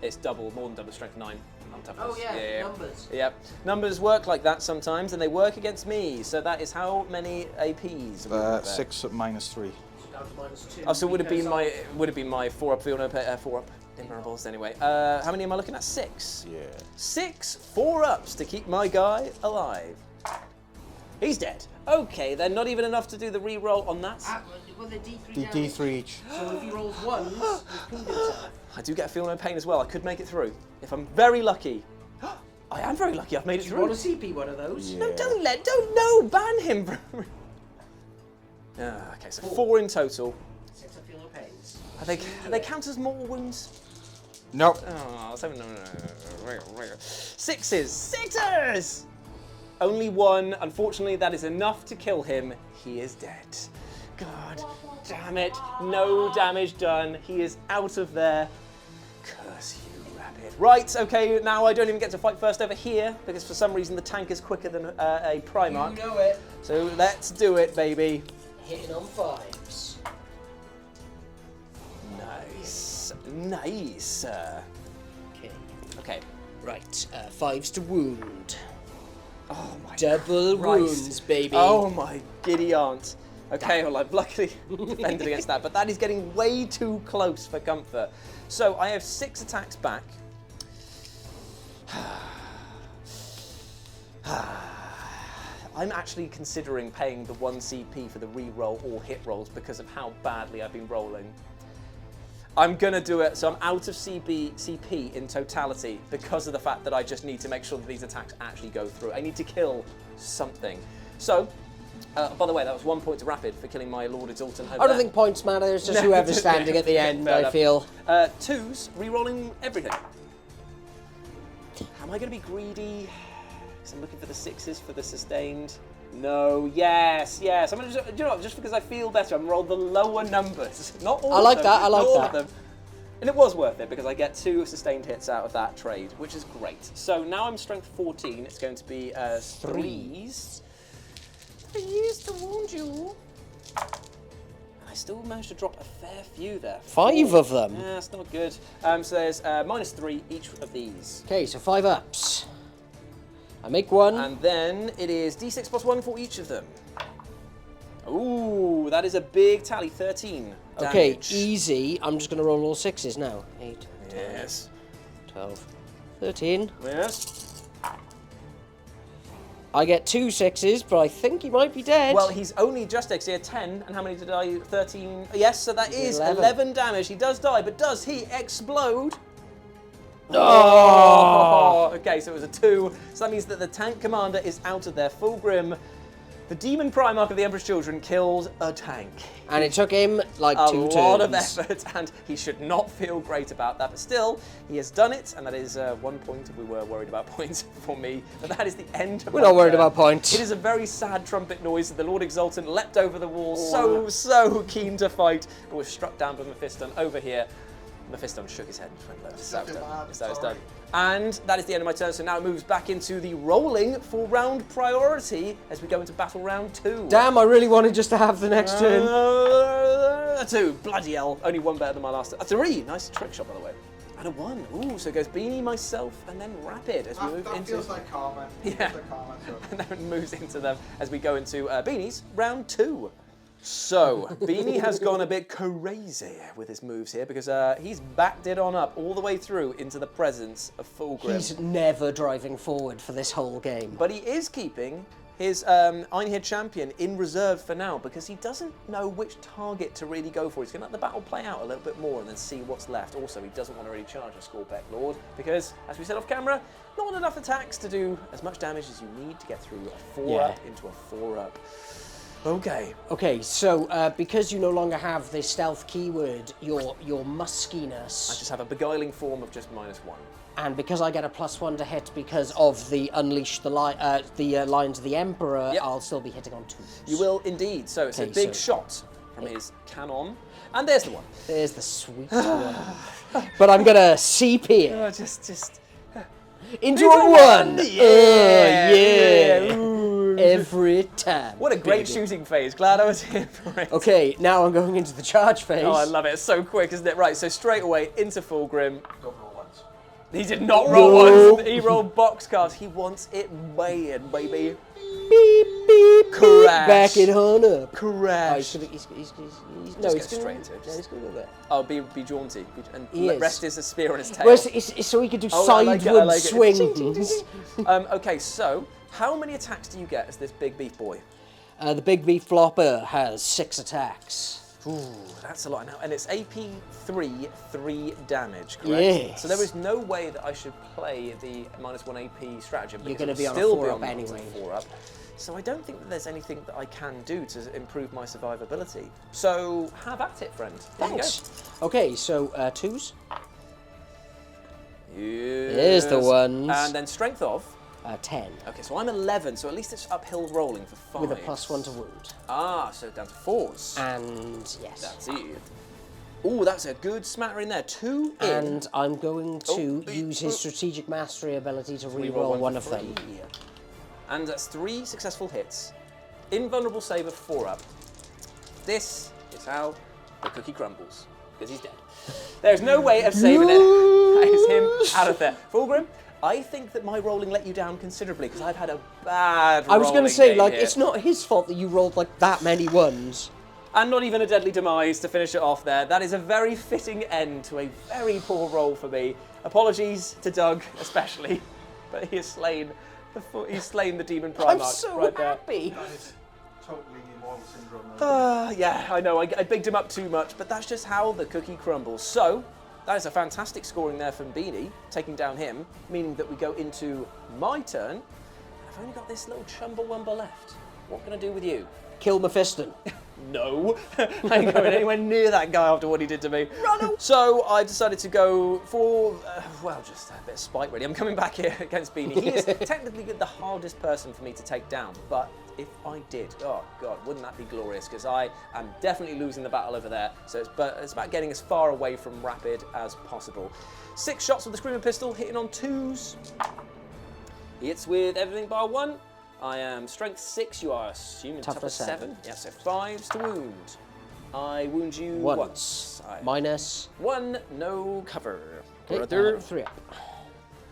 A: It's double, more than double strength 9. On toughness.
B: Oh yeah, numbers.
A: Yep. Numbers work like that sometimes, and they work against me. So that is how many APs?
C: 6 at -3.
B: So down to -2.
A: Oh, so would have been my 4-up Feel No Pain, 4-up Immerables anyway. How many am I looking at? 6.
C: Yeah.
A: 6 4-ups to keep my guy alive. He's dead. Okay, then not even enough to do the re-roll on that.
B: Well, they're D3
C: D
B: damage.
C: D3 each.
B: So if he rolls 1s, he's killed himself.
A: I do get a Feel No Pain as well. I could make it through if I'm very lucky. I am very lucky. I've made it
B: Do you want
A: through.
B: to CP one of those?
C: Yeah.
A: No, don't ban him. Okay, so 4 in total.
B: 6 of Feel No Pains.
A: Are they count as mortal wounds?
C: Nope.
A: Oh, 7. No. 6s. 6s! Only 1. Unfortunately, that is enough to kill him. He is dead. God damn it. No damage done. He is out of there. Curse you, Rabbit. Right, okay, now I don't even get to fight first over here because for some reason the tank is quicker than a Primarch.
B: You know it.
A: So let's do it, baby.
B: Hitting on 5s.
A: Nice. Nice.
B: Okay.
A: Okay.
D: Right, 5s to wound.
A: Oh my
D: Double
A: Christ.
D: wounds, baby.
A: Oh my giddy aunt. Okay, well, I've luckily defended against that, but that is getting way too close for comfort. So I have 6 attacks back. I'm actually considering paying the 1 CP for the re-roll or hit rolls because of how badly I've been rolling. I'm gonna do it, so I'm out of CP in totality because of the fact that I just need to make sure that these attacks actually go through. I need to kill something. So, by the way, that was 1 point to Rapid for killing my Lord Exultant over
D: I don't think points matter, it's just whoever's standing at the end, I feel.
A: 2s, re-rolling everything. Am I gonna be greedy? Because I'm looking for the 6s for the sustained. No, yes. I'm gonna just, you know what, just because I feel better, I'm gonna roll the lower numbers. Not all
D: I like
A: of them,
D: that, I like
A: not all
D: that.
A: of them. And it was worth it because I get 2 sustained hits out of that trade, which is great. So now I'm strength 14, it's going to be 3s. 3 used to wound you. I still managed to drop a fair few there.
D: 5 of them.
A: Yeah, that's not good. So there's -3 each of these.
D: Okay, so 5 ups. I make 1.
A: And then it is D6 + 1 for each of them. Ooh, that is a big tally, 13 damage.
D: Okay, easy. I'm just going to roll all 6s now. 8, 10,
A: Yes.
D: 12, 13.
A: Yes.
D: I get 2 6s, but I think he might be dead.
A: Well, he's only just here 10, and how many did I? 13. Yes, so that is
D: 11.
A: 11 damage. He does die, but does he explode?
D: Oh!
A: Okay, so it was a 2. So that means that the tank commander is out of there. Fulgrim, the demon Primarch of the Emperor's Children, killed a tank.
D: And it took him like 2 turns.
A: A lot of effort, and he should not feel great about that. But still, he has done it, and that is 1 point if we were worried about points for me. But that is the end of
D: We're
A: my
D: not worried
A: turn.
D: about points.
A: It is a very sad trumpet noise. The Lord Exultant leapt over the wall, so keen to fight, but was struck down by Mephiston over here. Mephiston shook his head and went, "So it's done. So it's done." And that is the end of my turn. So now it moves back into the rolling for round priority as we go into battle round 2.
D: Damn, I really wanted just to have the next turn.
A: A 2, bloody hell. Only 1 better than my last. A 3, nice trick shot by the way. And a 1. Ooh, so it goes Beanie, myself, and then Rapid as we move
C: That
A: into.
C: feels like karma.
A: Yeah.
C: Feels like karma, so.
A: And then it moves into them as we go into Beanie's round 2. So, Beanie has gone a bit crazy with his moves here because he's backed it on up all the way through into the presence of Fulgrim.
D: He's never driving forward for this whole game.
A: But he is keeping his Einhid champion in reserve for now because he doesn't know which target to really go for. He's going to let the battle play out a little bit more and then see what's left. Also, he doesn't want to really charge a Scorpec Lord because, as we said off camera, not enough attacks to do as much damage as you need to get through a 4-up into a 4-up. Okay.
D: Okay, so because you no longer have the stealth keyword, your muskiness.
A: I just have a beguiling form of just -1.
D: And because I get a +1 to hit because of the unleash the lines of the Emperor,
A: Yep.
D: I'll still be hitting on 2s.
A: You will indeed. So it's a
D: Okay,
A: big
D: so-
A: shot from his cannon. And there's the one.
D: There's the sweet one. But I'm gonna CP it
A: Oh, just
D: into a 1.
A: Yeah.
D: Every time.
A: What a great
D: baby.
A: shooting phase. Glad I was here for it.
D: Okay, now I'm going into the charge phase.
A: Oh, I love it. It's so quick, isn't it? Right, so straight away into Fulgrim.
C: Don't roll once.
A: He did not roll once. He rolled boxcars. He wants it bad, baby.
D: Beep, beep,
A: Crash.
D: back it on up.
A: Crash.
D: He's
A: Just
D: no,
A: go
D: he's
A: straight
D: gonna,
A: into it.
D: no, he's gonna go there.
A: Oh, be jaunty. And
D: He is.
A: rest his spear on his tail.
D: Well, it's so he can do
A: Oh, I like it, I
D: sideward
A: like it.
D: swings.
A: Okay, so how many attacks do you get as this big beef boy?
D: The big beef flopper has 6 attacks.
A: Ooh, that's a lot now. And it's AP 3 damage, correct?
D: Yes.
A: So there is no way that I should play the -1 AP stratagem.
D: You're
A: because
D: gonna
A: it'll
D: be on a
A: still
D: 4-up
A: on the
D: anyway.
A: 4-up. So I don't think that there's anything that I can do to improve my survivability. So have at it, friend. There
D: Thanks. Okay, so 2s.
A: Yes.
D: There's the ones.
A: And then strength of?
D: 10.
A: Okay, so I'm 11, so at least it's uphill rolling for 5.
D: With a +1 to wound.
A: Ah, so down to 4s.
D: And yes.
A: That's it. Ooh, that's a good smattering there. 2 in.
D: And I'm going to
A: Oh,
D: use his strategic mastery ability to
A: Reroll
D: reroll one
A: for
D: of them.
A: 3. And that's 3 successful hits. Invulnerable save of 4-up. This is how the cookie crumbles, because he's dead. There's no way of saving it. That is him out of there. Fulgrim, I think that my rolling let you down considerably because I've had a bad
D: I was going to say, like,
A: here.
D: it's not his fault that you rolled, like, that many ones.
A: And not even a deadly demise to finish it off there. That is a very fitting end to a very poor roll for me. Apologies to Doug, especially, but he has slain the demon Primarch.
D: I'm so
A: right
D: happy.
C: That is totally immortal syndrome.
A: Yeah, I know, I bigged him up too much, but that's just how the cookie crumbles. So, that is a fantastic scoring there from Beanie, taking down him, meaning that we go into my turn. I've only got this little Chumbawamba left. What can I do with you?
D: Kill Mephiston.
A: No, I ain't going anywhere near that guy after what he did to me. So I decided to go for, well, just a bit of spite really. I'm coming back here against Beanie. He is technically the hardest person for me to take down, but if I did, oh God, wouldn't that be glorious? Because I am definitely losing the battle over there. So it's about getting as far away from Rapid as possible. 6 shots with the Screamer Pistol, hitting on 2s. He hits with everything bar 1. I am strength 6, you are assuming tougher 7. Yeah, so 5s to wound. I wound you once.
D: Minus
A: 1, no cover.
D: Okay,
A: Brother.
D: 3 up.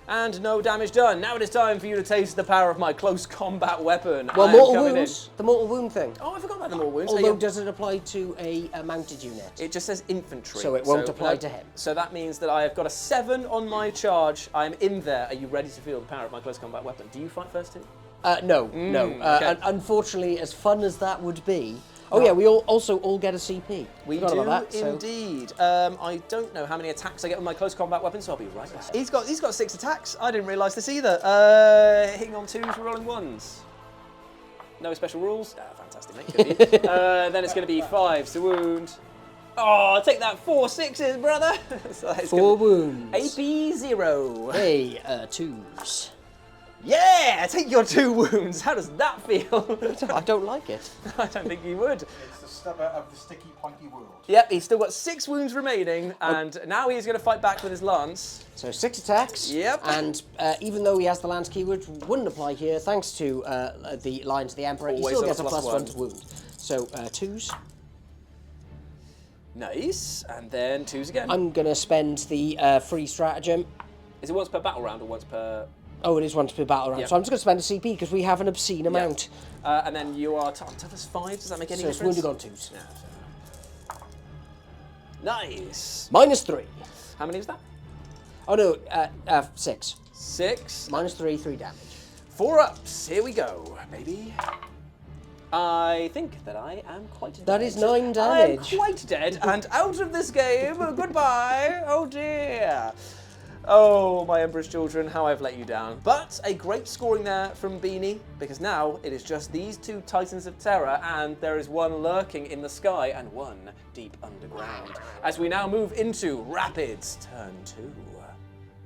A: And no damage done. Now it is time for you to taste the power of my close combat weapon.
D: Well,
A: I am
D: mortal
A: coming
D: wounds. The mortal wound thing.
A: Oh, I forgot about the mortal wounds.
D: Although, does it apply to a mounted unit?
A: It just says infantry.
D: So it won't apply to him.
A: So that means that I have got a 7 on my charge. I am in there. Are you ready to feel the power of my close combat weapon? Do you fight first too?
D: No.
A: okay.
D: Unfortunately, as fun as that would be... Oh yeah, we also all get a CP.
A: We
D: Forgot
A: do
D: about that,
A: indeed. I don't know how many attacks I get with my close combat weapon, so I'll be right back. He's got 6 attacks. I didn't realise this either. Hitting on 2s, rolling 1s. No special rules. Fantastic, mate. Good. Then it's going to be 5s to wound. Oh, take that 4 6s, brother. So
D: 4 wounds.
A: AP 0.
D: Hey, 2s.
A: Yeah, take your 2 wounds. How does that feel?
D: I don't like it.
A: I don't think you would.
C: It's the stubber of the sticky, pointy world.
A: Yep, he's still got 6 wounds remaining, and now he's going to fight back with his lance.
D: So 6 attacks.
A: Yep.
D: And even though he has the lance keyword, wouldn't apply here, thanks to the Lines of the Emperor,
A: Always
D: he still
A: on
D: gets
A: a
D: a
A: +1.
D: +1 to wound. So 2s.
A: Nice, and then 2s again.
D: I'm going to spend the free stratagem.
A: Is it once per battle round or once per...
D: Oh, it is once per battle round.
A: Yep.
D: So I'm just going to spend a CP because we have an obscene amount.
A: and then you are toughest 5. Does that make any
D: So it's
A: difference?
D: wounded on 2s.
A: Yeah, so... Nice.
D: -3.
A: How many is that?
D: Oh no, 6.
A: 6.
D: -3, 3 damage.
A: 4 ups. Here we go, baby. I think that I am quite dead.
D: That is 9 damage.
A: I'm quite dead and out of this game. Goodbye. Oh dear. Oh, my Emperor's children, how I've let you down. But a great scoring there from Beanie, because now it is just these 2 Titans of Terror, and there is one lurking in the sky and one deep underground. As we now move into Rapid's turn 2.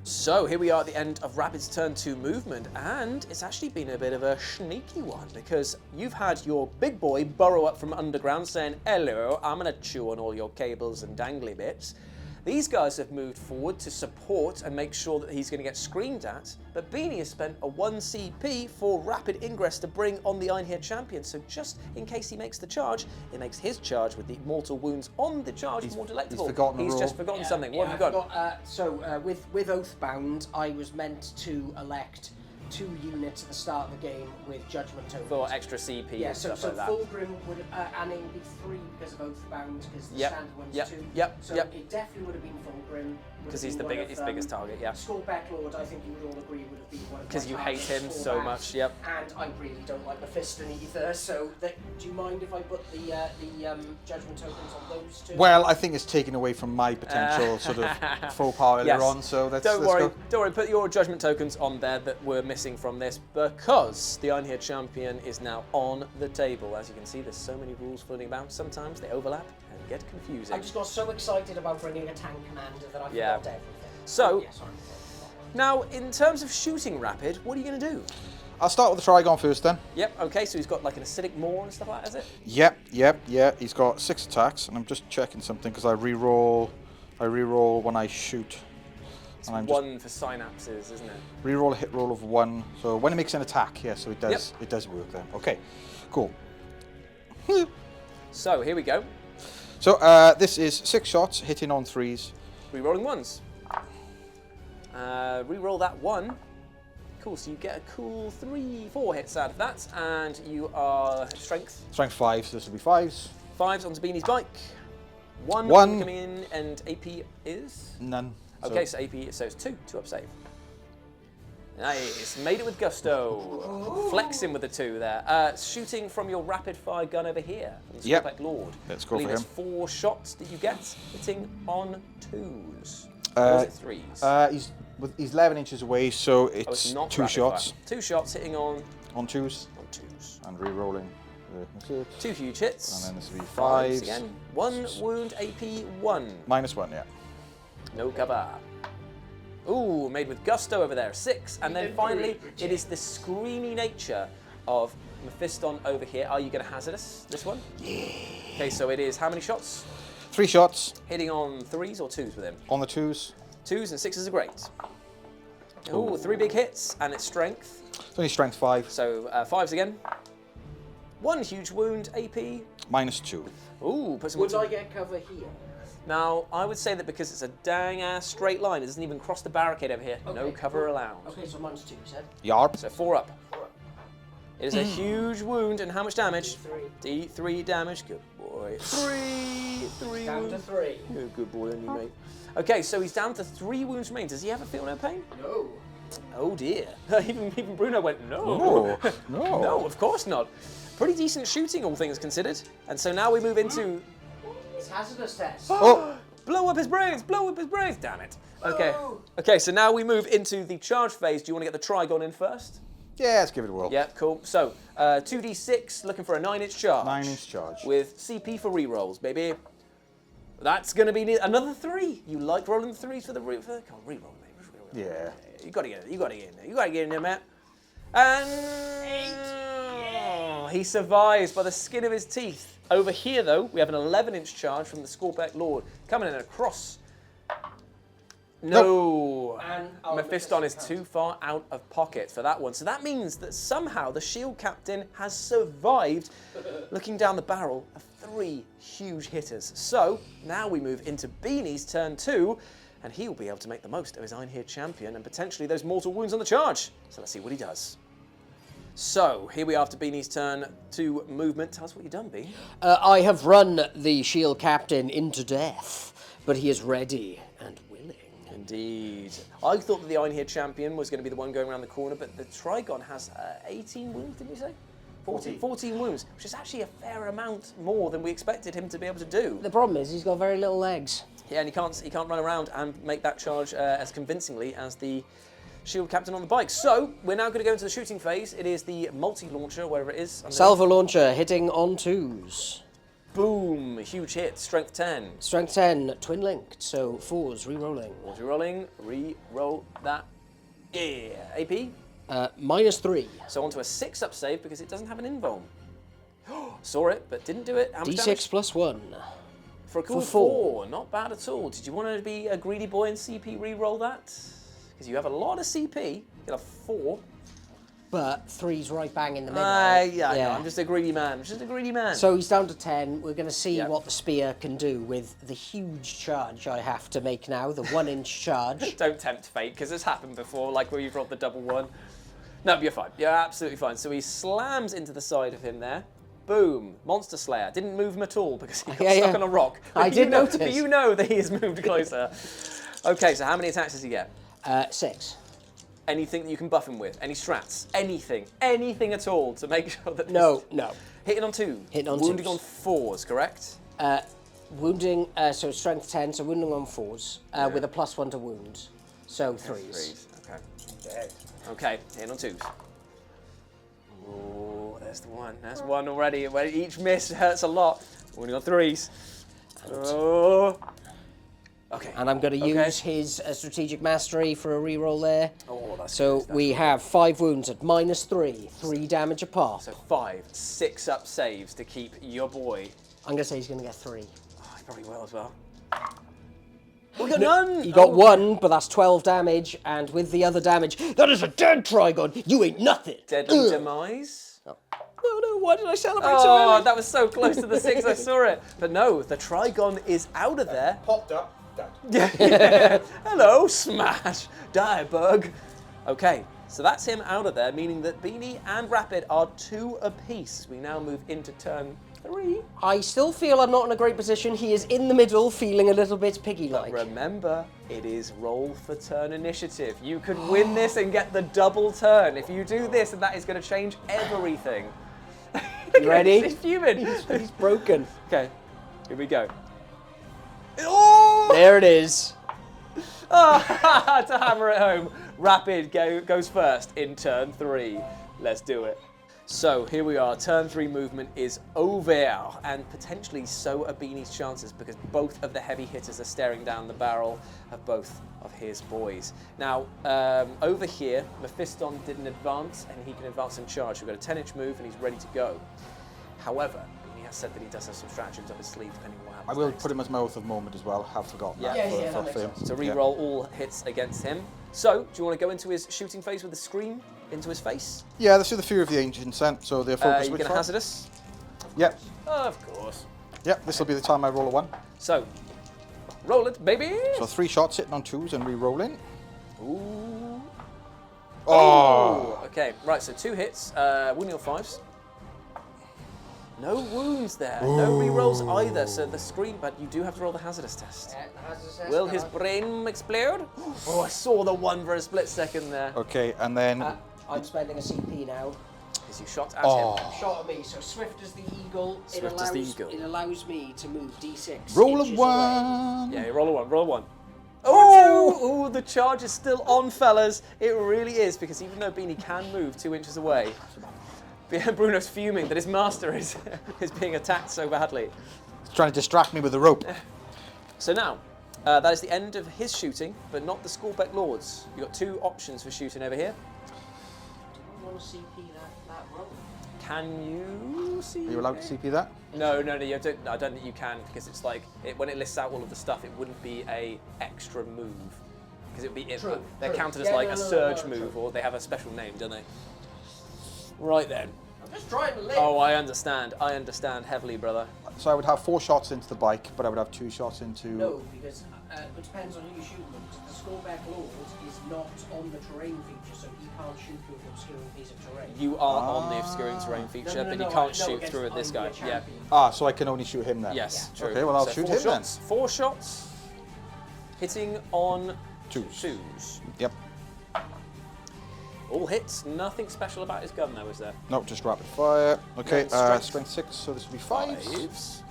A: So here we are at the end of Rapid's turn 2 movement, and it's actually been a bit of a sneaky one, because you've had your big boy burrow up from underground saying, hello, I'm gonna chew on all your cables and dangly bits. These guys have moved forward to support and make sure that he's going to get screamed at, but Beanie has spent a 1 CP for rapid ingress to bring on the Ironhaired champion, so just in case he makes the charge, it makes his charge with the mortal wounds on the charge more delectable.
C: He's
A: just forgotten something. What have you got?
D: With Oathbound, I was meant to elect 2 units at the start of the game with Judgment tokens.
A: For extra CP
D: Yeah,
A: and
D: so
A: stuff like that.
D: Fulgrim would, and it would be 3 because of Oathbound, because the standard one's 2. So it definitely would have been Fulgrim.
A: Because he's the biggest target, yeah.
D: Skullback Lord, I think you would all agree, would have been one of my
A: Because you hate him
D: targets
A: so
D: for
A: much,
D: that.
A: yep.
D: And I really don't like Mephiston either, so do you mind if I put the Judgment tokens on those 2?
C: Well, I think it's taken away from my potential sort of faux pas earlier on, so let's
A: Don't
C: go.
A: worry, put your Judgment tokens on there that were missing from this, because the Ironhaired champion is now on the table. As you can see, there's so many rules floating about, sometimes they overlap and get confusing.
D: I just got so excited about bringing a tank commander that I forgot everything.
A: So,
D: Yeah, sorry.
A: now in terms of shooting Rapid, what are you going to do?
C: I'll start with the Trigon first then.
A: Yep, okay, so he's got like an acidic maw and stuff like that, is it?
C: Yep. He's got 6 attacks, and I'm just checking something because I re-roll when I shoot.
A: It's
C: and I'm
A: 1 for synapses, isn't it?
C: Re-roll a hit roll of 1. So when it makes an attack, yeah, so it does work then. Okay, cool.
A: So here we go.
C: So this is 6 shots hitting on 3s.
A: Re-rolling 1s. Re-roll that 1. Cool, so you get a cool 4 hits out of that, and you are strength.
C: Strength 5, so this will be 5s.
A: 5s onto Beanie's bike. 1
C: 1
A: coming in, and AP is?
C: None.
A: Okay, so AP, so it's 2 up save. Nice, made it with gusto. Flexing with the 2 there. Shooting from your rapid fire gun over here. From the Scorpack Lord.
C: Let's go for him.
A: It's 4 shots that you get, hitting on 2s. Or is it 3s?
C: He's 11 inches away, so it's
A: not
C: 2
A: rapid
C: shots.
A: fire. 2 shots hitting on
C: 2s.
A: 2s.
C: And re-rolling.
A: 2 huge hits.
C: And then this will be
A: 5s
C: 5s.
A: again. 1 wound, AP 1.
C: -1, yeah.
A: No cover. Ooh, made with gusto over there, 6. And then finally, it is the screamy nature of Mephiston over here. Are you going to hazardous this one? Yeah. Okay, so it is how many shots?
C: 3 shots.
A: Hitting on 3s or 2s with him?
C: On the 2s.
A: 2s and 6s are great. Ooh, 3 big hits, and it's strength.
C: It's only strength 5.
A: So 5s again. 1 huge wound, AP.
C: -2.
A: Ooh, put some.
B: Would I get cover here?
A: Now, I would say that because it's a dang-ass straight line, it doesn't even cross the barricade over here. No
B: Okay,
A: cover
B: cool.
A: allowed.
B: Okay, so mine's 2, you said?
C: Yarp.
A: So 4 up. It is a huge wound, and how much damage?
B: D3.
A: D3 damage, good boy. 3
B: Down to
A: wounds.
B: 3.
A: You're a good boy, aren't you, mate? Okay, so he's down to 3 wounds remain. Does he ever feel no pain?
B: No.
A: Oh dear. even Bruno went, no.
C: No. No.
A: No, of course not. Pretty decent shooting, all things considered. And so now we move into...
B: It's hazardous test.
C: Oh!
A: Blow up his brains! Blow up his brains! Damn it. Okay.
B: Oh.
A: Okay, so now we move into the charge phase. Do you want to get the Trigon in first?
C: Yeah, let's give it a whirl.
A: Yeah, cool. So, 2d6, looking for a 9-inch charge.
C: 9-inch charge.
A: With CP for rerolls, baby. That's going to be another 3. You like rolling the 3s for the come on, reroll, mate.
C: Yeah.
A: You got to get it. You got to get in there. You got to get in there, Matt. And 8. He survives by the skin of his teeth. Over here, though, we have an 11-inch charge from the Scorpack Lord coming in across. No.
B: And
A: Mephiston is too far out of pocket for that one. So that means that somehow the shield captain has survived looking down the barrel of 3 huge hitters. So now we move into Beanie's turn 2, and he will be able to make the most of his Iron Here champion and potentially those mortal wounds on the charge. So let's see what he does. So here we are after Beanie's turn 2 movement. Tell us what you've done, Beanie.
D: I have run the shield captain into death, but he is ready and willing.
A: Indeed. I thought that the Iron Here champion was going to be the one going around the corner, but the Trigon has 18 wounds, didn't you say? 14 wounds, which is actually a fair amount more than we expected him to be able to do.
D: The problem is he's got very little legs.
A: Yeah, and he can't run around and make that charge as convincingly as the shield captain on the bike. So we're now going to go into the shooting phase. It is the multi-launcher, wherever it is.
D: Salvo launcher hitting on 2s.
A: Boom, huge hit, strength 10.
D: Strength 10, twin linked, so 4s, re-rolling.
A: Auto rolling, re-roll that. Yeah, AP.
D: -3.
A: So onto a 6 up save because it doesn't have an invuln. Saw it, but didn't do it. How much
D: D6
A: damage?
D: +1.
A: For a cool
D: for
A: 4. Not bad at all. Did you want to be a greedy boy and CP re-roll that? Because you have a lot of CP. You get a 4.
D: But 3's right bang in the middle.
A: Yeah, no, I'm just a greedy man. I'm just a greedy man.
D: So he's down to 10. We're going to see
A: Yep.
D: what the spear can do with the huge charge I have to make now, the 1-inch charge.
A: Don't tempt fate, because it's happened before, like where you've rolled the double 1. No, you're fine. You're absolutely fine. So he slams into the side of him there. Boom. Monster Slayer. Didn't move him at all because he got stuck on a rock.
D: I
A: But
D: did
A: you know,
D: notice.
A: But you know that he has moved closer. Okay, so how many attacks does he get?
D: 6.
A: Anything that you can buff him with? Any strats? Anything? Anything at all to make sure that...
D: No.
A: Hitting on 2.
D: Hitting on
A: Wounding
D: 2s.
A: on 4s, correct?
D: Wounding, so strength 10, so wounding on 4s, with a +1 to wound. So 3s.
A: Okay. Okay, hitting on 2s. Oh, there's the one. There's one already. Each miss hurts a lot. Wounding on 3s. Oh. Okay.
D: And I'm going to use his strategic mastery for a reroll there.
A: Oh, that's
D: So
A: good.
D: we have 5 wounds at -3, 3 damage apart.
A: So 5, 6 up saves to keep your boy.
D: I'm going to say he's going to get 3.
A: Oh, he probably will as well. We got none!
D: You got 1, but that's 12 damage, and with the other damage, that is a dead Trigon! You ain't nothing!
A: Deadly demise.
D: No, why did I celebrate so
A: Oh,
D: early?
A: that was so close to the 6, I saw it. But no, the Trigon is out of there.
C: Popped up, dead.
A: Yeah. Hello, smash. Die, bug. Okay, So that's him out of there, meaning that Beanie and Rapid are 2 apiece. We now move into turn 3.
D: I still feel I'm not in a great position. He is in the middle, feeling a little bit piggy-like.
A: Remember, it is roll for turn initiative. You could win this and get the double turn. If you do this, and that is going to change everything.
D: You ready?
A: He's fuming.
D: He's broken.
A: Okay, here we go. Oh!
D: There it is.
A: Oh, to hammer it home, Rapid goes first in turn 3. Let's do it. So here we are, turn 3 movement is over, and potentially so are Beanie's chances because both of the heavy hitters are staring down the barrel of both of his boys. Now, over here, Mephiston did an advance, and he can advance and charge. We've got a 10-inch move, and he's ready to go. However, Beanie has said that he does have some stratagems up his sleeve, depending on what happens
C: I will
A: next.
C: put him as my oath of moment as well. Have forgotten that.
B: Yeah,
C: for
B: that
C: film.
B: makes
A: To re-roll all hits against him. So, do you want to go into his shooting phase with a scream into his face?
C: Yeah, this is the fear of the ancient scent, so they're focused
A: You're
C: which
A: going to
C: one?
A: hazardous?
C: Yep.
A: Of course.
C: Yep, this will be the time I roll a 1.
A: So, roll it, baby!
C: So 3 shots hitting on 2s and re-rolling.
A: Ooh.
C: Oh!
A: Okay, right, so 2 hits, wounding on 5s. No wounds there, no re-rolls either, so the scream, but you do have to roll the hazardous test. Will his brain explode? Oh, I saw the 1 for a split second there.
C: Okay, and then...
D: I'm spending a CP now.
A: As you shot at
C: Oh.
A: him.
D: Shot at me, so swift as the eagle.
A: Swift as the eagle.
D: It allows me to move D6.
C: roll a
D: inches
C: 1!
A: Yeah, roll a 1, roll a 1. Oh! Ooh, the charge is still on, fellas. It really is, because even though Beanie can move 2 inches away, Bruno's fuming that his master is being attacked so badly.
C: He's trying to distract me with the rope.
A: So now, that is the end of his shooting, but not the Skullbeck Lords. You've got 2 options for shooting over here.
D: Do you want to CP that roll?
A: Can you see?
C: Are you allowed to CP that?
A: No, you don't, I don't think you can, because it's like, when it lists out all of the stuff, it wouldn't be a extra move. Because it would be, they're counted as
B: Yeah,
A: like
B: no,
A: a
B: no,
A: surge
B: no,
A: move,
B: true.
A: or they have a special name, don't they? Right then.
B: I'm just trying to live.
A: Oh, I understand heavily, brother.
C: So I would have 4 shots into the bike, but I would have 2 shots into...
D: No, because it depends on who you shoot them. The Skullback Lord is not on the terrain feature, so he can't shoot through an obscuring piece of terrain.
A: You are on the obscuring terrain feature, but you can't shoot through at this guy. Yeah.
C: Ah, so I can only shoot him then?
A: Yes,
C: Yeah.
A: true.
C: Okay, well I'll
A: So
C: shoot
A: 4
C: him
A: shots, 4 shots, hitting on
C: 2s.
A: 2s.
C: Yep.
A: All hits, nothing special about his gun though, is there?
C: No, just rapid fire. Okay,
A: Then
C: strength 6, so this will be 5s.
A: 5s.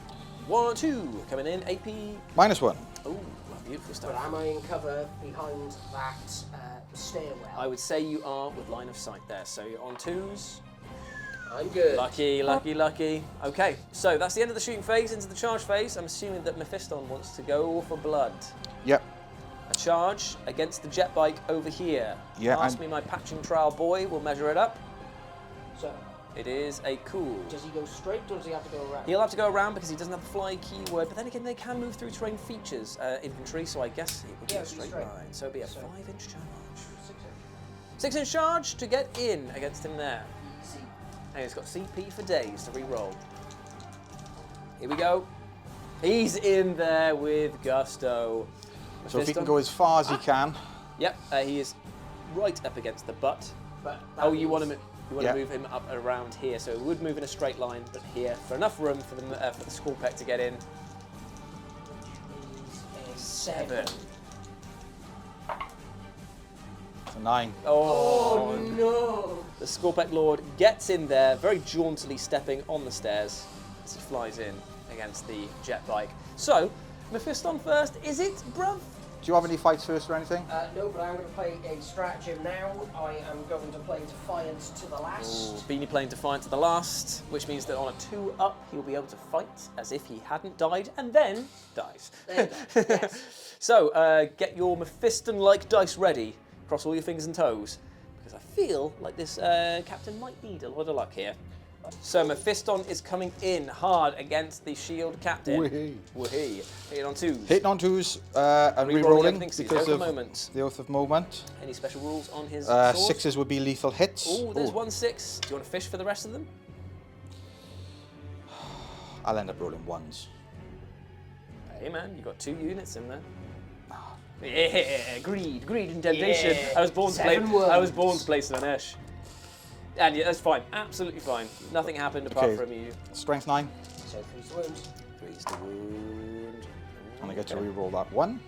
A: 1, 2, coming in, AP.
C: -1.
A: Ooh, beautiful
D: But
A: stuff.
D: am I in cover behind that stairwell?
A: I would say you are with line of sight there, so you're on 2s.
D: I'm good.
A: Lucky, lucky, lucky. Okay, so that's the end of the shooting phase, into the charge phase. I'm assuming that Mephiston wants to go for blood.
C: Yep.
A: A charge against the jet bike over here.
C: Yeah,
A: Ask me, my patching trowel boy will measure it up.
D: So,
A: It is a cool.
D: does he go straight or does he have to go around?
A: He'll have to go around because he doesn't have the fly keyword, but then again, they can move through terrain features, infantry, so I guess it would be
D: Yeah,
A: a
D: it'd be
A: straight
D: straight.
A: line. So it'd be a
D: So-
A: 5-inch charge.
D: 6
A: 6-inch charge to get in against him there.
D: Easy.
A: And he's got CP for days to re-roll. Here we go. He's in there with gusto.
C: So if he can
A: Mephiston?
C: go as far as he can.
A: Yep, he is right up against the butt.
D: But
A: Oh, you want to
C: Yeah.
A: move him up around here, so it would move in a straight line, but here for enough room for the Skullpeck to get in. 7.
C: It's a 9.
A: Oh,
D: no!
A: the Skullpeck Lord gets in there, very jauntily stepping on the stairs as he flies in against the jet bike. So, Mephiston first, is it, bruv?
C: Do you have any fights first or anything?
D: No, but I'm going to play a stratagem now. I am going to play Defiance to the last.
A: Ooh, Beanie playing Defiant to the last, which means that on a 2-up, he'll be able to fight as if he hadn't died, and then dies.
D: Yes.
A: So, get your Mephiston-like dice ready. Cross all your fingers and toes, because I feel like this captain might need a lot of luck here. So Mephiston is coming in hard against the shield captain.
C: Woohoo.
A: Woohoo. Hitting on 2s.
C: Hitting on 2s and
A: Re-rolling
C: re-rolling
A: everything, so he's
C: because
A: oath
C: of
A: of moment.
C: the oath of moment.
A: Any special rules on his sword?
C: 6s would be lethal hits.
A: Oh, there's
C: Ooh.
A: 1 6. Do you want to fish for the rest of them?
C: I'll end up rolling 1s.
A: Hey man, you got 2 units in there. Yeah, greed and temptation.
D: Yeah.
A: I was born to play.
D: 7
A: I was
D: wounds.
A: born to play Slanesh. And yeah, that's fine. Absolutely fine. Nothing happened apart
C: Okay.
A: from you.
C: Strength 9,
D: So 3's the wound.
A: 3's the wound.
C: and I get to re-roll that 1.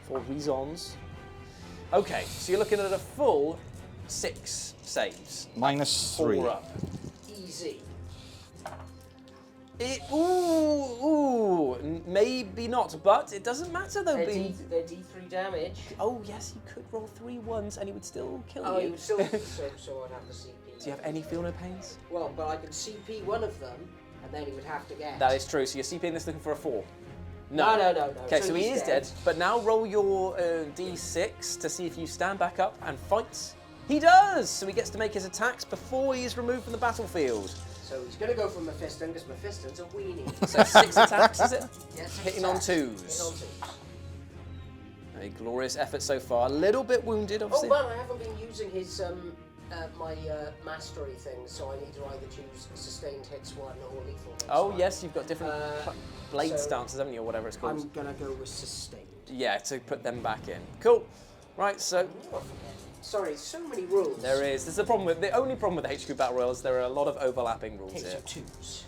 A: 4 reasons. Okay, so you're looking at a full 6 saves.
C: -3.
A: 4 up.
D: Easy.
A: Maybe not, but it doesn't matter though.
D: They're,
A: Beanie.
D: they're D3 damage.
A: Oh yes, you could roll 3 ones and he would still kill
D: Oh,
A: you.
D: you would still. so I'd have to CP.
A: Do you have any feel no pains?
D: Well, but I can CP one of them, and then he would have to get.
A: That is true. So you're CPing this looking for a 4.
D: No.
A: Okay, so he
D: he's
A: is dead. But now roll your D6 to see if you stand back up and fight. He does! So he gets to make his attacks before he is removed from the battlefield.
D: So he's going to go for Mephiston, because Mephiston's a weenie.
A: So 6 attacks, is it?
D: Yes,
A: Hitting on 2s.
D: Hitting on 2s.
A: A glorious effort so far. A little bit wounded,
D: Oh
A: obviously.
D: man, I haven't been using his my mastery thing, so I need to either choose sustained hits 1 or lethal hits
A: Oh
D: 1.
A: yes, you've got different blade
D: so
A: stances, haven't you, or whatever it's called.
D: I'm gonna go with sustained.
A: Yeah, to put them back in. Cool. Right, so
D: Sorry, so many rules.
A: there is. There's a problem with the only problem with the HQ Battle Royale is there are a lot of overlapping rules
D: Hits
A: here.
D: of 2s.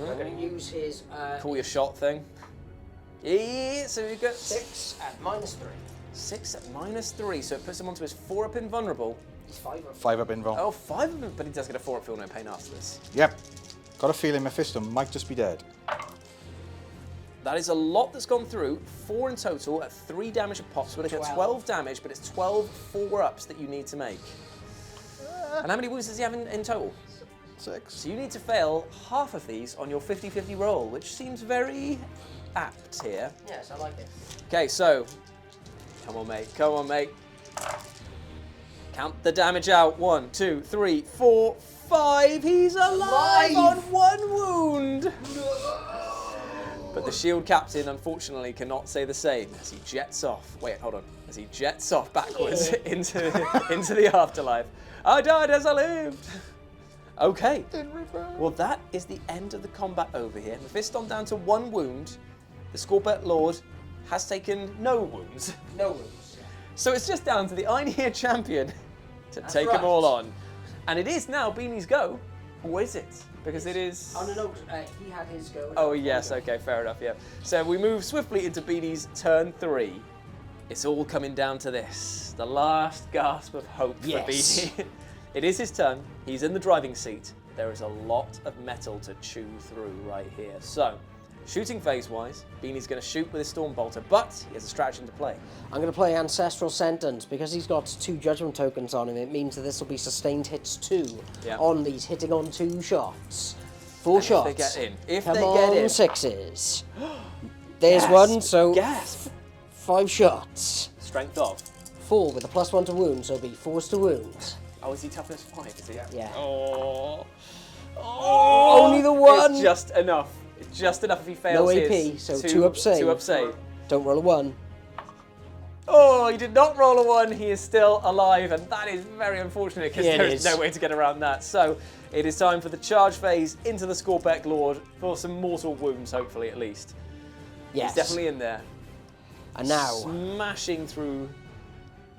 D: I'm gonna use his
A: Call your shot thing. Yeah, so you got
D: 6 at -3.
A: 6 at -3, so it puts him onto his 4 up invulnerable.
D: He's 5 up.
C: 5 up invul.
A: Oh, 5 of them, but he does get a 4 up feel no pain after this.
C: Yep. Got a feeling Mephisto might just be dead.
A: That is a lot that's gone through. 4 in total at 3 damage a pop, so we're looking at 12 damage, but it's 12 4-ups that you need to make. And how many wounds does he have in total?
C: 6.
A: So you need to fail half of these on your 50-50 roll, which seems very apt here.
D: Yes, I like it.
A: Okay, so, come on, mate. Come on, mate. Count the damage out. 1, 2, 3, 4, 5. He's alive on 1 wound. But the shield captain, unfortunately, cannot say the same as he jets off. Wait, hold on. As he jets off backwards into the afterlife. I died as I lived. Okay. Well, that is the end of the combat over here. Mephiston down to 1 wound. The Scorpet Lord has taken no wounds.
D: No wounds.
A: So it's just down to the Einhir champion to take
D: right.
A: them all on. And it is now Beanie's go. Or is it? Because it is...
D: Oh, no, he had his go.
A: Oh, yes, okay, fair enough, yeah. So we move swiftly into Beanie's turn 3. It's all coming down to this. The last gasp of hope
D: Yes.
A: for Beanie. It is his turn. He's in the driving seat. There is a lot of metal to chew through right here. So, shooting phase-wise, Beanie's going to shoot with his Storm Bolter, but he has a stratagem to play.
D: I'm going to play Ancestral Sentence. Because he's got 2 Judgment tokens on him, it means that this will be sustained hits 2
A: Yeah.
D: on these, hitting on 2 shots. 4 shots.
A: If they get in. If
D: Come
A: they
D: on,
A: get in.
D: 6s. There's
A: Gasp,
D: 1, so
A: Gasp.
D: 5 shots.
A: Strength of.
D: 4 with a +1 to wound, so it'll be 4s to wound.
A: Oh, is he toughness 5, is he?
D: Yeah.
A: Oh.
D: Only the 1.
A: It's just enough. It's just enough if he fails
D: No
A: his
D: AP, so 2 up save.
A: 2 up save.
D: Don't roll a 1.
A: Oh, he did not roll a 1. He is still alive, and that is very unfortunate because
D: Yeah, it
A: there is
D: is.
A: no way to get around that. So it is time for the charge phase into the Scorpec Lord for some mortal wounds, hopefully at least.
D: Yes.
A: He's definitely in there.
D: And now.
A: Smashing through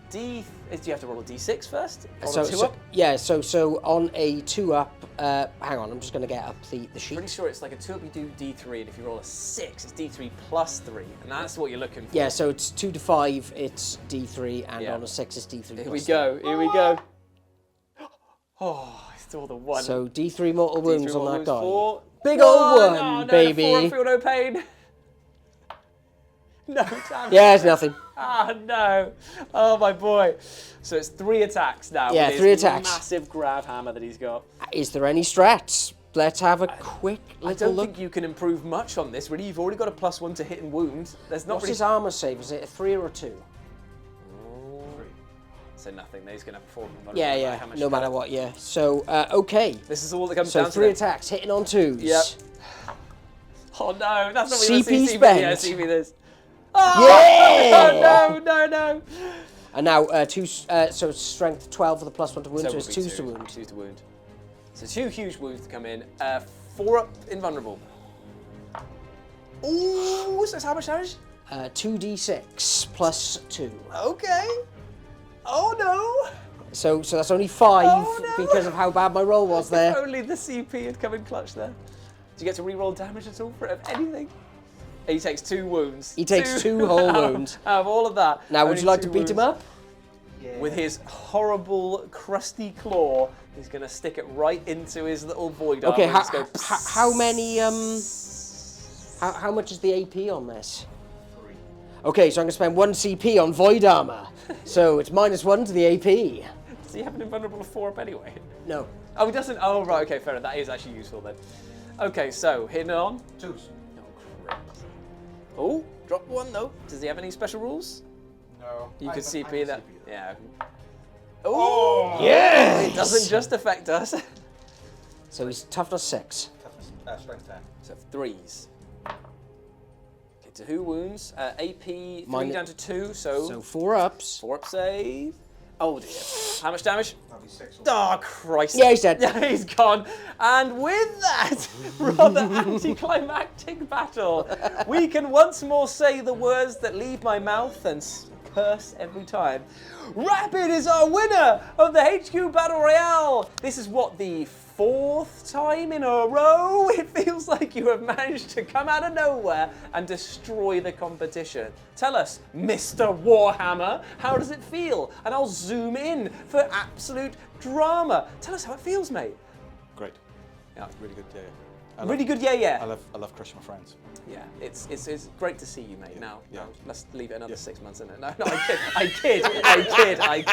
A: do you have to roll a d6 first? On
D: So,
A: a 2 up?
D: yeah, so on a 2 up, hang on, I'm just going to get up the sheet.
A: Pretty sure it's like a 2 up you do d3, and if you roll a 6, it's d3 plus 3, and that's what you're looking for.
D: Yeah, so it's 2 to 5, it's D3, and
A: Yeah.
D: on a 6, it's D3
A: Here
D: plus
A: we
D: 3.
A: go, here we go. Oh, it's all the 1.
D: So D3 mortal wounds on that guy.
A: 4.
D: Big old one,
A: no, no,
D: baby.
A: 4 feel no pain. No, damn.
D: Yeah, it's nothing.
A: Ah, no. Oh, my boy. So it's 3 attacks now.
D: Yeah,
A: with
D: 3
A: his
D: attacks.
A: Massive grab hammer that he's got.
D: Is there any strats? Let's have a quick
A: I
D: little
A: don't
D: look.
A: think you can improve much on this, really. You've already got a +1 to hit and wound. There's not
D: What's
A: really...
D: his armor save? Is it a 3 or a 2?
A: 3. So nothing. He's going to perform.
D: Yeah, yeah, no matter what, yeah. So, okay.
A: This is all that comes
D: So
A: down
D: 3
A: to.
D: attacks, hitting on 2s.
A: Yep. Oh, no. That's not what you want to
D: CP
A: see.
D: spent.
A: Yeah, CP this. Oh,
D: Yeah!
A: no.
D: And now, so it's strength 12 with a +1 to wound, so,
A: it
D: it's
A: will be
D: 2s to wound.
A: 2 to wound. So 2 huge wounds to come in. 4 up invulnerable. Ooh, so it's how much damage?
D: 2d6 plus 2.
A: Okay. Oh no!
D: So that's only 5
A: Oh, no.
D: because of how bad my roll was
A: If
D: there.
A: only the CP had come in clutch there. Do you get to re-roll damage at all for anything? He takes 2 wounds.
D: He takes 2 whole wounds.
A: Out of all of that.
D: Now, would
A: only
D: you like
A: 2
D: to beat him
A: wounds.
D: up?
B: Yeah.
A: With his horrible, crusty claw, he's going to stick it right into his little void
D: Okay,
A: armor and just go,
D: how many, how much is the AP on this?
B: 3.
D: Okay, so I'm going to spend 1 CP on void armor. So it's -1 to the AP.
A: Does he have an invulnerable of 4 up anyway?
D: No.
A: Oh, he doesn't? Oh, right, okay, fair enough. That is actually useful then. Okay, so, hitting it on.
B: 2s.
A: Oh, crap. Oh, drop 1 though. Does he have any special rules?
C: No.
A: You
C: I
A: could
C: can
A: CP that.
C: CP
A: Yeah. Oh,
D: Yes!
A: it doesn't just affect us.
D: So he's toughness 6.
C: Toughness, strength 10.
A: So 3s. Okay, to who wounds? AP 3
D: Mine-
A: down to 2, so,
D: So 4 ups.
A: 4 up save. Oh dear. How much damage?
C: That'll be 6.
A: Oh, Christ.
D: Yeah, he's dead.
A: Yeah, he's gone. And with that rather anticlimactic battle, we can once more say the words that leave my mouth and curse every time. Rapid is our winner of the HQ Battle Royale. This is what, the 4th time in a row? It feels like you have managed to come out of nowhere and destroy the competition. Tell us, Mr. Warhammer, how does it feel? And I'll zoom in for absolute drama. Tell us how it feels, mate.
C: Great.
A: Yeah.
C: Really good, yeah.
A: Really good, yeah.
C: I love crushing my friends.
A: Yeah, it's great to see you, mate. Now,
C: yeah.
A: let's leave it another
C: Yeah.
A: 6 months, innit? No, I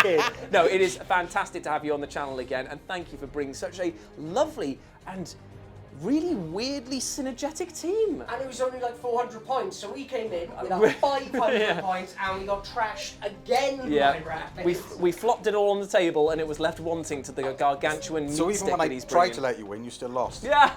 A: kid. No, it is fantastic to have you on the channel again, and thank you for bringing such a lovely and really weirdly synergetic team.
D: And it was only like 400 points, so we came in with 500
A: Yeah.
D: points and we got trashed again
A: Yeah,
D: by Rapid.
A: we flopped it all on the table, and it was left wanting to the gargantuan meat
C: So even
A: stick
C: when
A: that
C: I
A: he's
C: tried
A: bringing.
C: to let you win, you still lost.
A: Yeah,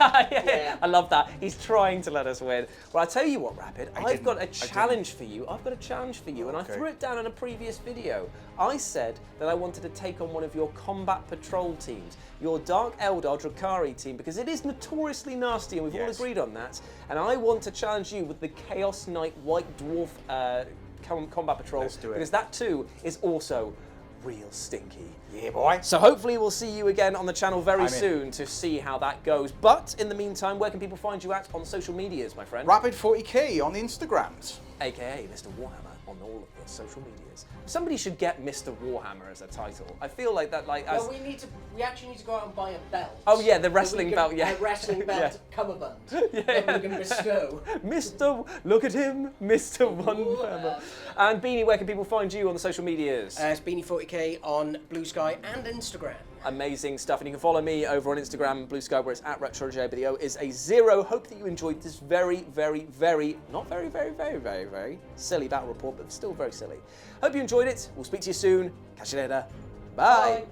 A: I love that. He's trying to let us win. Well, I tell you what, Rapid, I've
C: didn't.
A: got a
C: I didn't.
A: challenge for you. I've got a challenge for you, and I
C: Okay.
A: threw it down in a previous video. I said that I wanted to take on one of your combat patrol teams, your Dark Eldar Drakari team, because it is notoriously nasty, and we've all
C: Yes.
A: agreed on that. And I want to challenge you with the Chaos Knight White Dwarf combat patrol,
C: Let's do it.
A: because that too is also real stinky.
C: Yeah, boy.
A: So hopefully we'll see you again on the channel very
C: I'm in.
A: soon to see how that goes. But in the meantime, where can people find you at on social medias, my friend?
C: Rapid 40k on the Instagrams.
A: AKA Mr. Warhammer on all of the social medias. Somebody should get Mr. Warhammer as a title. I feel like that, like, as...
D: Well, we actually need to go out and buy a belt.
A: Oh, yeah, the
D: So
A: wrestling
D: we can-
A: belt, yeah.
D: A wrestling belt
A: Yeah.
D: cummerbund.
A: Yeah,
D: that
A: yeah.
D: we can bestow.
A: Mr. Look at him, Mr. Warhammer. And Beanie, where can people find you on the social medias?
D: It's Beanie40k on Blue Sky and Instagram.
A: Amazing stuff, and you can follow me over on Instagram, Blue Sky, where it's at RetroJ, but the O is a 0. Hope that you enjoyed this very silly battle report, but still very silly. Hope you enjoyed it. We'll speak to you soon. Catch you later. Bye.
D: Bye.